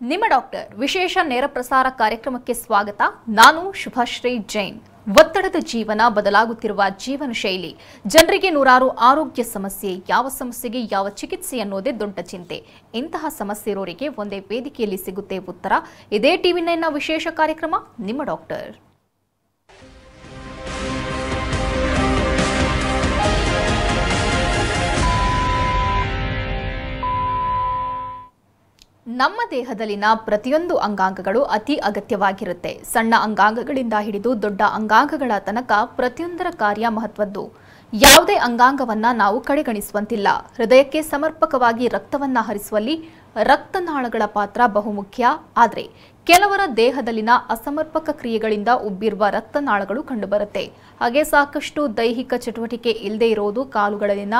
ನಿಮ್ಮ ಡಾಕ್ಟರ್ ವಿಶೇಷ ನೇರ ಪ್ರಸಾರ ಕಾರ್ಯಕ್ರಮಕ್ಕೆ ಸ್ವಾಗತ. ನಾನು ಶುಭಶ್ರೀ ಜೈನ್. ಒತ್ತಡದ ಜೀವನ, ಬದಲಾಗುತ್ತಿರುವ ಜೀವನ ಶೈಲಿ, ಜನರಿಗೆ ನೂರಾರು ಆರೋಗ್ಯ ಸಮಸ್ಯೆ, ಯಾವ ಸಮಸ್ಯೆಗೆ ಯಾವ ಚಿಕಿತ್ಸೆ ಅನ್ನೋದೇ ದೊಡ್ಡ ಚಿಂತೆ. ಇಂತಹ ಸಮಸ್ಯೆ ಇರೋರಿಗೆ ಒಂದೇ ವೇದಿಕೆಯಲ್ಲಿ ಸಿಗುತ್ತೆ ಉತ್ತರ. ಇದೇ ಟಿವಿ9ನ ವಿಶೇಷ ಕಾರ್ಯಕ್ರಮ ನಿಮ್ಮ ಡಾಕ್ಟರ್. ನಮ್ಮ ದೇಹದಲ್ಲಿನ ಪ್ರತಿಯೊಂದು ಅಂಗಾಂಗಗಳು ಅತಿ ಅಗತ್ಯವಾಗಿರುತ್ತೆ. ಸಣ್ಣ ಅಂಗಾಂಗಗಳಿಂದ ಹಿಡಿದು ದೊಡ್ಡ ಅಂಗಾಂಗಗಳ ತನಕ ಪ್ರತಿಯೊಂದರ ಕಾರ್ಯ ಮಹತ್ವದ್ದು. ಯಾವುದೇ ಅಂಗಾಂಗವನ್ನ ನಾವು ಕಡೆಗಣಿಸುವಂತಿಲ್ಲ. ಹೃದಯಕ್ಕೆ ಸಮರ್ಪಕವಾಗಿ ರಕ್ತವನ್ನ ಹರಿಸುವಲ್ಲಿ ರಕ್ತನಾಳಗಳ ಪಾತ್ರ ಬಹುಮುಖ್ಯ. ಆದರೆ ಕೆಲವರ ದೇಹದಲ್ಲಿನ ಅಸಮರ್ಪಕ ಕ್ರಿಯೆಗಳಿಂದ ಉಬ್ಬಿರುವ ರಕ್ತನಾಳಗಳು ಕಂಡುಬರುತ್ತೆ. ಹಾಗೆ ಸಾಕಷ್ಟು ದೈಹಿಕ ಚಟುವಟಿಕೆ ಇಲ್ಲದೆ ಇರೋದು ಕಾಲುಗಳಲ್ಲಿನ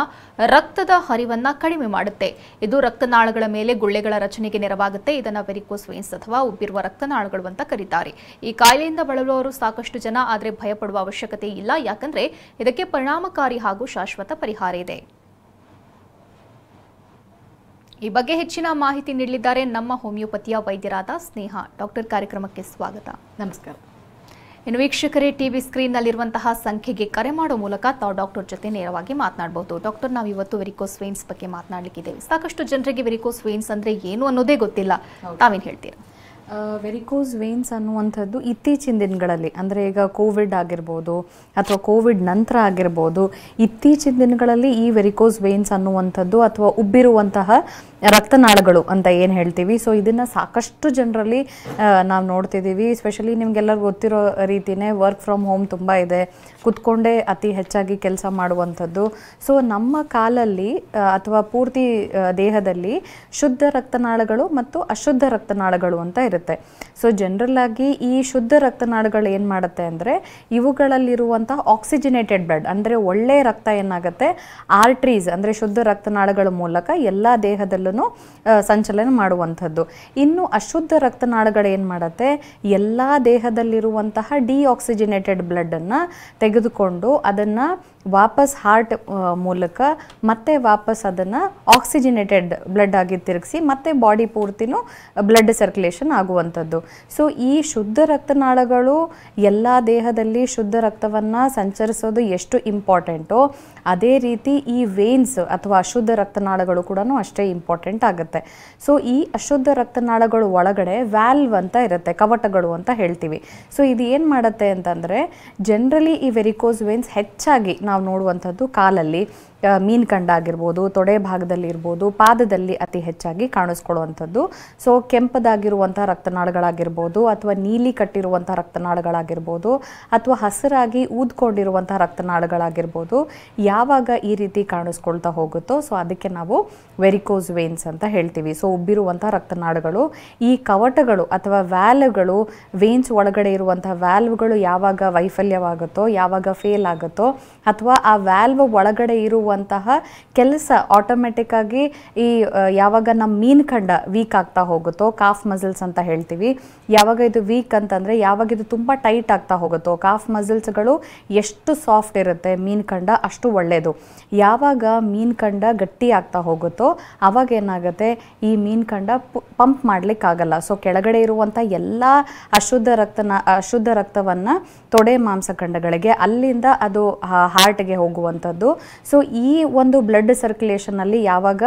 ರಕ್ತದ ಹರಿವನ್ನ ಕಡಿಮೆ ಮಾಡುತ್ತೆ. ಇದು ರಕ್ತನಾಳಗಳ ಮೇಲೆ ಗುಳ್ಳೆಗಳ ರಚನೆಗೆ ನೆರವಾಗುತ್ತೆ. ಇದನ್ನ ವೆರಿಕೋಸ್ ವೇನ್ಸ್ ಅಥವಾ ಉಬ್ಬಿರುವ ರಕ್ತನಾಳಗಳು ಅಂತ ಕರೀತಾರೆ. ಈ ಕಾಯಿಲೆಯಿಂದ ಬಳಲುವವರು ಸಾಕಷ್ಟು ಜನ, ಆದರೆ ಭಯಪಡುವ ಅವಶ್ಯಕತೆ ಇಲ್ಲ. ಯಾಕಂದ್ರೆ ಇದಕ್ಕೆ ಪರಿಣಾಮಕಾರಿ ಹಾಗೂ ಶಾಶ್ವತ ಪರಿಹಾರ ಇದೆ. ಈ ಬಗ್ಗೆ ಹೆಚ್ಚಿನ ಮಾಹಿತಿ ನೀಡಲಿದ್ದಾರೆ ನಮ್ಮ ಹೋಮಿಯೋಪತಿಯ ವೈದ್ಯರಾದ ಸ್ನೇಹ. ಡಾಕ್ಟರ್, ಕಾರ್ಯಕ್ರಮಕ್ಕೆ ಸ್ವಾಗತ. ನಮಸ್ಕಾರ. ಇನ್ನು ವೀಕ್ಷಕರೇ, ಟಿವಿ ಸ್ಕ್ರೀನ್ನಲ್ಲಿರುವಂತಹ ಸಂಖ್ಯೆಗೆ ಕರೆ ಮಾಡೋ ಮೂಲಕ ತಾವು ಡಾಕ್ಟರ್ ಜೊತೆ ನೇರವಾಗಿ ಮಾತನಾಡಬಹುದು. ಡಾಕ್ಟರ್, ನಾವು ಇವತ್ತು ವೆರಿಕೋಸ್ ವೇನ್ಸ್ ಬಗ್ಗೆ ಮಾತನಾಡಲಿಕ್ಕಿದ್ದೇವೆ. ಸಾಕಷ್ಟು ಜನರಿಗೆ ವೆರಿಕೋಸ್ ವೇನ್ಸ್ ಅಂದ್ರೆ ಏನು ಅನ್ನೋದೇ ಗೊತ್ತಿಲ್ಲ. ತಾವೇನು ಹೇಳ್ತೀರಾ? ವೆರಿಕೋಸ್ ವೇನ್ಸ್ ಅನ್ನುವಂಥದ್ದು ಇತ್ತೀಚಿನ ದಿನಗಳಲ್ಲಿ, ಅಂದರೆ ಈಗ ಕೋವಿಡ್ ಆಗಿರ್ಬೋದು ಅಥವಾ ಕೋವಿಡ್ ನಂತರ ಆಗಿರ್ಬೋದು, ಇತ್ತೀಚಿನ ದಿನಗಳಲ್ಲಿ ಈ ವೆರಿಕೋಸ್ ವೇನ್ಸ್ ಅನ್ನುವಂಥದ್ದು ಅಥವಾ ಉಬ್ಬಿರುವಂತಹ ರಕ್ತನಾಳಗಳು ಅಂತ ಏನು ಹೇಳ್ತೀವಿ, ಸೊ ಇದನ್ನು ಸಾಕಷ್ಟು ಜನರಲ್ಲಿ ನಾವು ನೋಡ್ತಿದ್ದೀವಿ. ಸ್ಪೆಷಲಿ ನಿಮಗೆಲ್ಲರಿಗೂ ಗೊತ್ತಿರೋ ರೀತಿಯೇ ವರ್ಕ್ ಫ್ರಮ್ ಹೋಮ್ ತುಂಬ ಇದೆ, ಕುತ್ಕೊಂಡೇ ಅತಿ ಹೆಚ್ಚಾಗಿ ಕೆಲಸ ಮಾಡುವಂಥದ್ದು. ಸೊ ನಮ್ಮ ಕಾಲಲ್ಲಿ ಅಥವಾ ಪೂರ್ತಿ ದೇಹದಲ್ಲಿ ಶುದ್ಧ ರಕ್ತನಾಳಗಳು ಮತ್ತು ಅಶುದ್ಧ ರಕ್ತನಾಳಗಳು ಅಂತ ಇರುತ್ತೆ. ಸೊ ಜನರಲ್ ಆಗಿ ಈ ಶುದ್ಧ ರಕ್ತನಾಳಗಳು ಏನು ಮಾಡುತ್ತೆ ಅಂದರೆ, ಇವುಗಳಲ್ಲಿರುವಂಥ ಆಕ್ಸಿಜಿನೇಟೆಡ್ ಬ್ಲಡ್ ಅಂದರೆ ಒಳ್ಳೆಯ ರಕ್ತ ಏನಾಗುತ್ತೆ ಆರ್ಟ್ರೀಸ್ ಅಂದರೆ ಶುದ್ಧ ರಕ್ತನಾಳಗಳ ಮೂಲಕ ಎಲ್ಲ ದೇಹದಲ್ಲೂ ಸಂಚಲನ ಮಾಡುವಂಥದ್ದು. ಇನ್ನು ಅಶುದ್ಧ ರಕ್ತನಾಳಗಳು ಏನು ಮಾಡುತ್ತೆ, ಎಲ್ಲ ದೇಹದಲ್ಲಿರುವಂತಹ ಡಿಆಕ್ಸಿಜಿನೇಟೆಡ್ ಬ್ಲಡ್ಡನ್ನು ತೆಗೆದುಕೊಂಡು ಅದನ್ನು ವಾಪಸ್ ಹಾರ್ಟ್ ಮೂಲಕ ಮತ್ತೆ ವಾಪಸ್ ಅದನ್ನು ಆಕ್ಸಿಜಿನೇಟೆಡ್ ಬ್ಲಡ್ ಆಗಿ ತಿರುಗಿಸಿ ಮತ್ತೆ ಬಾಡಿ ಪೂರ್ತಿನೂ ಬ್ಲಡ್ ಸರ್ಕ್ಯುಲೇಷನ್ ಆಗುವಂಥದ್ದು. ಸೊ ಈ ಶುದ್ಧ ರಕ್ತನಾಳಗಳು ಎಲ್ಲ ದೇಹದಲ್ಲಿ ಶುದ್ಧ ರಕ್ತವನ್ನು ಸಂಚರಿಸೋದು ಎಷ್ಟು ಇಂಪಾರ್ಟೆಂಟೋ, ಅದೇ ರೀತಿ ಈ ವೇನ್ಸ್ ಅಥವಾ ಅಶುದ್ಧ ರಕ್ತನಾಳಗಳು ಕೂಡ ಅಷ್ಟೇ ಇಂಪಾರ್ಟೆಂಟ್ ಆಗುತ್ತೆ. ಸೊ ಈ ಅಶುದ್ಧ ರಕ್ತನಾಳಗಳು ಒಳಗಡೆ ವ್ಯಾಲ್ವ್ ಅಂತ ಇರುತ್ತೆ, ಕವಟಗಳು ಅಂತ ಹೇಳ್ತೀವಿ. ಸೊ ಇದು ಏನು ಮಾಡುತ್ತೆ ಅಂತಂದರೆ, ಜನರಲಿ ಈ ವೆರಿಕೋಸ್ ವೇನ್ಸ್ ಹೆಚ್ಚಾಗಿ ನಾವು ನೋಡುವಂಥದ್ದು ಕಾಲಲ್ಲಿ, ಮೀನ್ಕಂಡ ಆಗಿರ್ಬೋದು, ತೊಡೆ ಭಾಗದಲ್ಲಿ ಇರ್ಬೋದು, ಪಾದದಲ್ಲಿ ಅತಿ ಹೆಚ್ಚಾಗಿ ಕಾಣಿಸ್ಕೊಳ್ಳುವಂಥದ್ದು. ಸೊ ಕೆಂಪದಾಗಿರುವಂಥ ರಕ್ತನಾಳಗಳಾಗಿರ್ಬೋದು ಅಥವಾ ನೀಲಿ ಕಟ್ಟಿರುವಂಥ ರಕ್ತನಾಳಗಳಾಗಿರ್ಬೋದು ಅಥವಾ ಹಸಿರಾಗಿ ಊದ್ಕೊಂಡಿರುವಂಥ ರಕ್ತನಾಳಗಳಾಗಿರ್ಬೋದು, ಯಾವಾಗ ಈ ರೀತಿ ಕಾಣಿಸ್ಕೊಳ್ತಾ ಹೋಗುತ್ತೋ ಸೊ ಅದಕ್ಕೆ ನಾವು ವೆರಿಕೋಸ್ ವೇನ್ಸ್ ಅಂತ ಹೇಳ್ತೀವಿ. ಸೊ ಉಬ್ಬಿರುವಂಥ ರಕ್ತನಾಳಗಳು, ಈ ಕವಟಗಳು ಅಥವಾ ವ್ಯಾಲ್ವ್ಗಳು, ವೇನ್ಸ್ ಒಳಗಡೆ ಇರುವಂಥ ವ್ಯಾಲ್ವ್ಗಳು ಯಾವಾಗ ವೈಫಲ್ಯವಾಗುತ್ತೋ, ಯಾವಾಗ ಫೇಲ್ ಆಗುತ್ತೋ ಅಥವಾ ಆ ವ್ಯಾಲ್ವ್ ಒಳಗಡೆ ಇರುವಂತಹ ಕೆಲಸ ಆಟೋಮೆಟಿಕ್ ಆಗಿ ಈ ಯಾವಾಗ ನಮ್ಮ ಮೀನ್ಕಂಡ ವೀಕ್ ಆಗ್ತಾ ಹೋಗುತ್ತೋ, ಕಾಫ್ ಮಸಲ್ಸ್ ಅಂತ ಹೇಳ್ತೀವಿ, ಯಾವಾಗ ಇದು ವೀಕ್ ಅಂತಂದರೆ ಯಾವಾಗ ಇದು ತುಂಬ ಟೈಟ್ ಆಗ್ತಾ ಹೋಗುತ್ತೋ, ಕಾಫ್ ಮಸಲ್ಸ್ಗಳು ಎಷ್ಟು ಸಾಫ್ಟ್ ಇರುತ್ತೆ ಮೀನ್ಕಂಡ ಅಷ್ಟು ಒಳ್ಳೆಯದು. ಯಾವಾಗ ಮೀನ್ಕಂಡ ಗಟ್ಟಿ ಆಗ್ತಾ ಹೋಗುತ್ತೋ ಆವಾಗ ಏನಾಗುತ್ತೆ, ಈ ಮೀನ್ಕಂಡ ಪಂಪ್ ಮಾಡಲಿಕ್ಕಾಗಲ್ಲ. ಸೊ ಕೆಳಗಡೆ ಇರುವಂಥ ಎಲ್ಲ ಅಶುದ್ಧ ರಕ್ತವನ್ನು ತೊಡೆ ಮಾಂಸಖಂಡಗಳಿಗೆ, ಅಲ್ಲಿಂದ ಅದು ಹಾರ್ಟ್ಗೆ ಹೋಗುವಂಥದ್ದು. ಸೊ ಈ ಒಂದು ಬ್ಲಡ್ ಸರ್ಕ್ಯುಲೇಷನಲ್ಲಿ ಯಾವಾಗ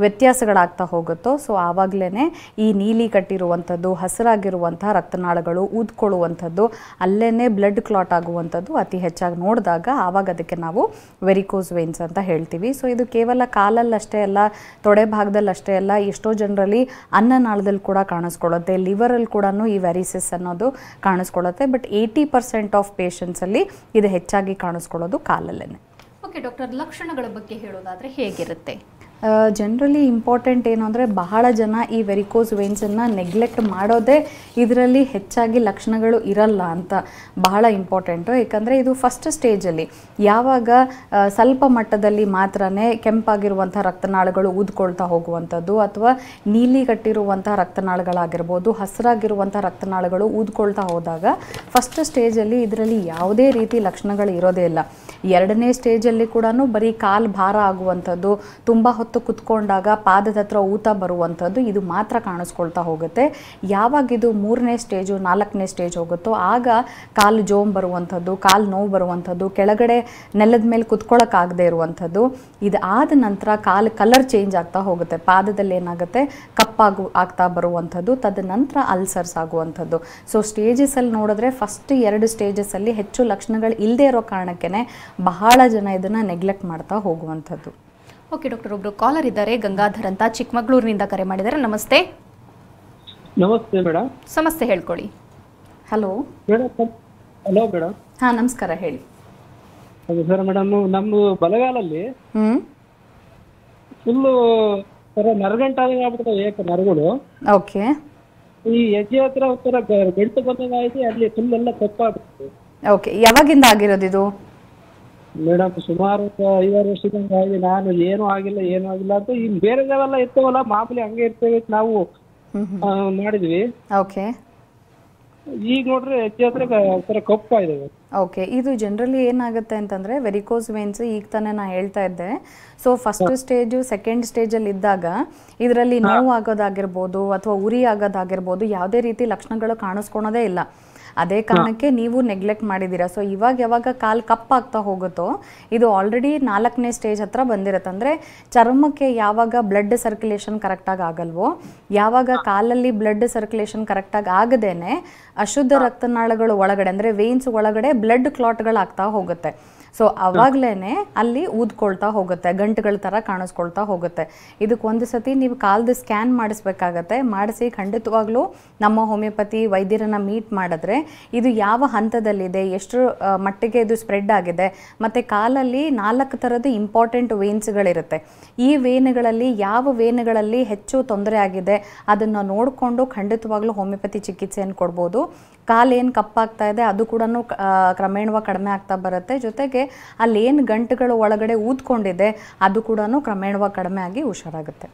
ವ್ಯತ್ಯಾಸಗಳಾಗ್ತಾ ಹೋಗುತ್ತೋ ಸೊ ಆವಾಗಲೇ ಈ ನೀಲಿ ಕಟ್ಟಿರುವಂಥದ್ದು, ಹಸಿರಾಗಿರುವಂಥ ರಕ್ತನಾಳಗಳು ಊದ್ಕೊಳ್ಳುವಂಥದ್ದು, ಅಲ್ಲೇ ಬ್ಲಡ್ ಕ್ಲಾಟ್ ಆಗುವಂಥದ್ದು ಅತಿ ಹೆಚ್ಚಾಗಿ ನೋಡಿದಾಗ ಆವಾಗ ಅದಕ್ಕೆ ನಾವು ವೆರಿಕೋಸ್ ವೇನ್ಸ್ ಅಂತ ಹೇಳ್ತೀವಿ. ಸೊ ಇದು ಕೇವಲ ಕಾಲಲ್ಲಷ್ಟೇ ಅಲ್ಲ, ತೊಡೆ ಭಾಗದಲ್ಲಷ್ಟೇ ಅಲ್ಲ, ಎಷ್ಟೋ ಜನರಲ್ಲಿ ಅನ್ನನಾಳದಲ್ಲಿ ಕೂಡ ಕಾಣಿಸ್ಕೊಳ್ಳುತ್ತೆ, ಲಿವರಲ್ಲಿ ಕೂಡ ಈ ವೆರಿಸಿಸ್ ಅನ್ನೋದು ಕಾಣಿಸ್ಕೊಳ್ಳುತ್ತೆ. ಬಟ್ 80% ಆಫ್ ಪೇಷಂಟ್ಸಲ್ಲಿ ಇದು ಹೆಚ್ಚಾಗಿ ಕಾಣಿಸ್ಕೊಳ್ಳೋದು ಕಾಲಲ್ಲೇ. ಓಕೆ ಡಾಕ್ಟರ್, ಲಕ್ಷಣಗಳ ಬಗ್ಗೆ ಹೇಳೋದಾದ್ರೆ ಹೇಗಿರುತ್ತೆ? ಜನರಲಿ ಇಂಪಾರ್ಟೆಂಟ್ ಏನು ಅಂದರೆ, ಬಹಳ ಜನ ಈ ವೆರಿಕೋಸ್ ವೇನ್ಸನ್ನು ನೆಗ್ಲೆಕ್ಟ್ ಮಾಡೋದೇ ಇದರಲ್ಲಿ ಹೆಚ್ಚಾಗಿ ಲಕ್ಷಣಗಳು ಇರಲ್ಲ ಅಂತ ಬಹಳ ಇಂಪಾರ್ಟೆಂಟು. ಏಕೆಂದರೆ ಇದು ಫಸ್ಟ್ ಸ್ಟೇಜಲ್ಲಿ ಯಾವಾಗ ಸ್ವಲ್ಪ ಮಟ್ಟದಲ್ಲಿ ಮಾತ್ರನೇ ಕೆಂಪಾಗಿರುವಂಥ ರಕ್ತನಾಳಗಳು ಊದ್ಕೊಳ್ತಾ ಹೋಗುವಂಥದ್ದು ಅಥವಾ ನೀಲಿ ಕಟ್ಟಿರುವಂಥ ರಕ್ತನಾಳಗಳಾಗಿರ್ಬೋದು, ಹಸಿರಾಗಿರುವಂಥ ರಕ್ತನಾಳಗಳು ಊದ್ಕೊಳ್ತಾ ಹೋದಾಗ ಫಸ್ಟ್ ಸ್ಟೇಜಲ್ಲಿ ಇದರಲ್ಲಿ ಯಾವುದೇ ರೀತಿ ಲಕ್ಷಣಗಳು ಇರೋದೇ ಇಲ್ಲ. ಎರಡನೇ ಸ್ಟೇಜಲ್ಲಿ ಕೂಡ ಬರೀ ಕಾಲು ಭಾರ ಆಗುವಂಥದ್ದು, ತುಂಬ ಹೊತ್ತು ಹೊತ್ತು ಕುತ್ಕೊಂಡಾಗ ಪಾದದ ಹತ್ರ ಊತ ಬರುವಂಥದ್ದು ಇದು ಮಾತ್ರ ಕಾಣಿಸ್ಕೊಳ್ತಾ ಹೋಗುತ್ತೆ. ಯಾವಾಗ ಇದು 3ನೇ ಸ್ಟೇಜು 4ನೇ ಸ್ಟೇಜ್ ಹೋಗುತ್ತೋ ಆಗ ಕಾಲು ಜೋಮ್ ಬರುವಂಥದ್ದು, ಕಾಲು ನೋವು ಬರುವಂಥದ್ದು, ಕೆಳಗಡೆ ನೆಲದ ಮೇಲೆ ಕುತ್ಕೊಳ್ಳೋಕ್ಕಾಗದೇ ಇರುವಂಥದ್ದು, ಇದಾದ ನಂತರ ಕಾಲು ಕಲರ್ ಚೇಂಜ್ ಆಗ್ತಾ ಹೋಗುತ್ತೆ. ಪಾದದಲ್ಲಿ ಏನಾಗುತ್ತೆ ಆಗ್ತಾ ಬರುವಂಥದ್ದು, ತದನಂತರ ಅಲ್ಸರ್ಸ್ ಆಗುವಂಥದ್ದು. ಸೊ ಸ್ಟೇಜಸಲ್ಲಿ ನೋಡಿದ್ರೆ ಫಸ್ಟ್ 2 ಸ್ಟೇಜಸಲ್ಲಿ ಹೆಚ್ಚು ಲಕ್ಷಣಗಳು ಇಲ್ಲದೆ ಇರೋ ಕಾರಣಕ್ಕೇ ಬಹಳ ಜನ ಇದನ್ನು ನೆಗ್ಲೆಕ್ಟ್ ಮಾಡ್ತಾ ಹೋಗುವಂಥದ್ದು. ಓಕೆ ಡಾಕ್ಟರ್, ಒಬ್ರು ಕಾಲರ್ ಇದ್ದಾರೆ, ಗಂಗಾಧರ್ ಅಂತ ಚಿಕ್ಕಮಗಳೂರಿನಿಂದ ಕರೆ ಮಾಡಿದ್ದಾರೆ. ನಮಸ್ತೆ. ನಮಸ್ತೆ ಮೇಡಮ್. ಸಮಸ್ಯೆ ಹೇಳ್ಕೊಳ್ಳಿ. Hello hello madam. ಹಾಂ ನಮಸ್ಕಾರ, ಹೇಳಿ. ಅದು ಸರ್ ಮೇಡಮ್, ನಮ್ಮ ಬಲಗಾಲಲ್ಲಿ ಫುಲ್ಲು ನರಗಂಟಾದಂಗೆ ಆಗ್ಬಿಡ್ತಾವೆ, ಏಕ ನರಗಳು. ಓಕೆ. ಈ ಹೆಜ್ಜೆ ಹತ್ರ ಒಂಥರ ಗಂಟು ಬಂದಂಗೆ ಆಯ್ತು, ಅಲ್ಲಿ ಫುಲ್ ಎಲ್ಲ ಕಪ್ಪಾಗ್ಬಿಡ್ತು. ಓಕೆ, ಯಾವಾಗಿಂದ ಆಗಿರೋದು ಇದು? ಮೇಡಮ್ ಸುಮಾರು 5 ವರ್ಷದಿಂದ ಆಗಿದೆ. ನಾನು ಏನೂ ಆಗಿಲ್ಲ ಅಂತ ಇನ್ನು ಬೇರೆದವೆಲ್ಲ ಇರ್ತವಲ್ಲ ಮಾಮೂಲಿ ಹಂಗೆ ಇರ್ತೇವೆ ನಾವು ಮಾಡಿದ್ವಿ. ಓಕೆ. ಈಗ ನೋಡ್ರಿ ಹೆಜ್ಜೆ ಹತ್ರ ಒಂಥರ ಕಪ್ಪಾಯಿದೆ. ಓಕೆ, ಇದು ಜನರಲಿ ಏನಾಗುತ್ತೆ ಅಂತಂದರೆ ವೆರಿಕೋಸ್ ವೇನ್ಸ್ ಈಗ ತಾನೇ ನಾನು ಹೇಳ್ತಾ ಇದ್ದೆ. ಸೊ ಫಸ್ಟ್ ಸ್ಟೇಜು ಸೆಕೆಂಡ್ ಸ್ಟೇಜಲ್ಲಿ ಇದ್ದಾಗ ಇದರಲ್ಲಿ ನೋವು ಆಗೋದಾಗಿರ್ಬೋದು ಅಥವಾ ಉರಿ ಆಗೋದಾಗಿರ್ಬೋದು ಯಾವುದೇ ರೀತಿ ಲಕ್ಷಣಗಳು ಕಾಣಿಸ್ಕೊಳೋದೇ ಇಲ್ಲ. ಅದೇ ಕಾರಣಕ್ಕೆ ನೀವು ನೆಗ್ಲೆಕ್ಟ್ ಮಾಡಿದ್ದೀರಾ. ಸೊ ಯಾವಾಗ ಕಾಲು ಕಪ್ಪಾಗ್ತಾ ಹೋಗುತ್ತೋ ಇದು ಆಲ್ರೆಡಿ 4ನೇ ಸ್ಟೇಜ್ ಹತ್ರ ಬಂದಿರುತ್ತೆ. ಅಂದರೆ ಚರ್ಮಕ್ಕೆ ಯಾವಾಗ ಬ್ಲಡ್ ಸರ್ಕ್ಯುಲೇಷನ್ ಕರೆಕ್ಟಾಗಿ ಆಗಲ್ವೋ, ಯಾವಾಗ ಕಾಲಲ್ಲಿ ಬ್ಲಡ್ ಸರ್ಕ್ಯುಲೇಷನ್ ಕರೆಕ್ಟಾಗಿ ಆಗದೇನೆ ಅಶುದ್ಧ ರಕ್ತನಾಳಗಳು ಒಳಗಡೆ ಅಂದರೆ ವೇನ್ಸ್ ಒಳಗಡೆ ಬ್ಲಡ್ ಕ್ಲಾಟ್ಗಳಾಗ್ತಾ ಹೋಗುತ್ತೆ. ಸೊ ಅವಾಗಲೇ ಅಲ್ಲಿ ಊದ್ಕೊಳ್ತಾ ಹೋಗುತ್ತೆ, ಗಂಟುಗಳ ಥರ ಕಾಣಿಸ್ಕೊಳ್ತಾ ಹೋಗುತ್ತೆ. ಇದಕ್ಕೆ ಒಂದು ಸತಿ ನೀವು ಕಾಲ್ದು ಸ್ಕ್ಯಾನ್ ಮಾಡಿಸ್ಬೇಕಾಗತ್ತೆ. ಮಾಡಿಸಿ ಖಂಡಿತವಾಗ್ಲೂ ನಮ್ಮ ಹೋಮಿಯೋಪತಿ ವೈದ್ಯರನ್ನು ಮೀಟ್ ಮಾಡಿದ್ರೆ ಇದು ಯಾವ ಹಂತದಲ್ಲಿದೆ, ಎಷ್ಟು ಮಟ್ಟಿಗೆ ಇದು ಸ್ಪ್ರೆಡ್ ಆಗಿದೆ, ಮತ್ತು ಕಾಲಲ್ಲಿ 4 ಥರದ್ದು ಇಂಪಾರ್ಟೆಂಟ್ ವೇನ್ಸ್ಗಳಿರುತ್ತೆ. ಈ ವೇನ್ಗಳಲ್ಲಿ ಯಾವ ವೇನ್ಗಳಲ್ಲಿ ಹೆಚ್ಚು ತೊಂದರೆ ಆಗಿದೆ ಅದನ್ನು ನೋಡಿಕೊಂಡು ಖಂಡಿತವಾಗ್ಲೂ ಹೋಮಿಯೋಪತಿ ಚಿಕಿತ್ಸೆಯನ್ನು ಕೊಡ್ಬೋದು. ಕಾಲೇನು ಕಪ್ಪಾಗ್ತಾ ಇದೆ ಅದು ಕೂಡ ಕ್ರಮೇಣವಾಗಿ ಕಡಿಮೆ ಆಗ್ತಾ ಬರುತ್ತೆ. ಜೊತೆಗೆ ಅಲ್ಲೇನು ಗಂಟುಗಳು ಒಳಗಡೆ ಊದ್ಕೊಂಡಿದೆ ಅದು ಕೂಡ ಕ್ರಮೇಣವಾಗಿ ಕಡಿಮೆ ಆಗಿ ಹುಷಾರಾಗುತ್ತೆ.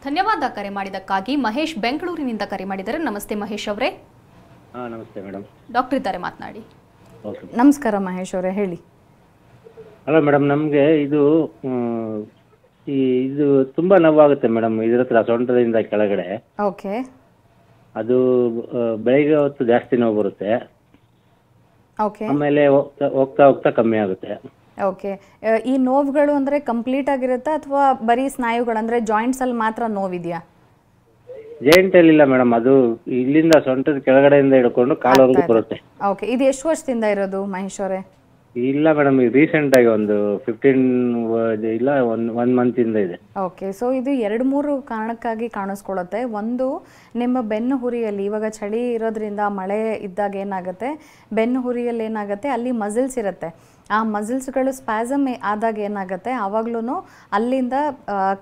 ಧನ್ಯವಾದ ಕರೆ ಮಾಡಿದ್ದಕ್ಕಾಗಿ. ಮಹೇಶ್ ಬೆಂಗಳೂರಿನಿಂದ ಕರೆ ಮಾಡಿದ್ದಾರೆ. ನಮಸ್ತೆ ಮಹೇಶ್ ಅವರೇ. ನಮಸ್ತೆ ಮೇಡಮ್. ಡಾಕ್ಟರ್ ಇದ್ದಾರೆ, ಮಾತನಾಡಿ. ನಮಸ್ಕಾರ ಮಹೇಶ್ ಅವರೇ, ಹೇಳಿ. ಹಲೋ ಮೇಡಮ್, ನಮಗೆ ಇದು ತುಂಬ ನೋವಾಗುತ್ತೆ ಮೇಡಮ್. ಇದ್ರ ಹತ್ರ ಸೊಂಟದಿಂದ ಕೆಳಗಡೆ. ಓಕೆ. ಅದು ಬೆಳಿಗ್ಗೆ ಹೊತ್ತು ಜಾಸ್ತಿ ನೋವು ಬರುತ್ತೆ, ಓಕೆ. ಆಮೇಲೆ ಹೋಗ್ತಾ ಹೋಗ್ತಾ ಕಮ್ಮಿ ಆಗುತ್ತೆ. ಓಕೆ, ಈ ನೋವುಗಳು ಅಂದರೆ ಕಂಪ್ಲೀಟ್ ಆಗಿರುತ್ತಾ ಅಥವಾ ಬರೀ ಸ್ನಾಯುಗಳು ಅಂದರೆ ಜಾಯಿಂಟ್ಸಲ್ಲಿ ಮಾತ್ರ ನೋವಿದೆಯಾ? ಜಾಯಿಂಟಲ್ಲಿ ಇಲ್ಲ ಮೇಡಮ್, ಅದು ಇಲ್ಲಿಂದ ಸೊಂಟದ ಕೆಳಗಡೆಯಿಂದ ಹಿಡ್ಕೊಂಡು ಕಾಲವರೆಗೂ ಬರುತ್ತೆ. ಓಕೆ, ಇದು ಎಷ್ಟು ವರ್ಷದಿಂದ ಇರೋದು ಮಹೇಶ್ ಅವರೇ? ಇಲ್ಲ ಮೇಡಮ್, ಈಗ ರೀಸೆಂಟ್ ಆಗಿ ಒಂದು 15 ಇಲ್ಲ 1 ಮಂತಿಂದ ಇದೆ. ಓಕೆ, ಸೊ ಇದು 2-3 ಕಾರಣಕ್ಕಾಗಿ ಕಾಣಿಸ್ಕೊಳ್ಳುತ್ತೆ. ಒಂದು, ನಿಮ್ಮ ಬೆನ್ನು ಹುರಿಯಲ್ಲಿ ಇವಾಗ ಚಳಿ ಇರೋದ್ರಿಂದ ಮಳೆ ಇದ್ದಾಗ ಏನಾಗುತ್ತೆ, ಬೆನ್ನು ಹುರಿಯಲ್ಲಿ ಏನಾಗುತ್ತೆ ಅಲ್ಲಿ ಮಸಿಲ್ಸ್ ಇರುತ್ತೆ. ಆ ಮಸಿಲ್ಸ್ಗಳು ಸ್ಪ್ಯಾಸಮ್ ಆದಾಗ ಏನಾಗುತ್ತೆ ಆವಾಗ್ಲೂ ಅಲ್ಲಿಂದ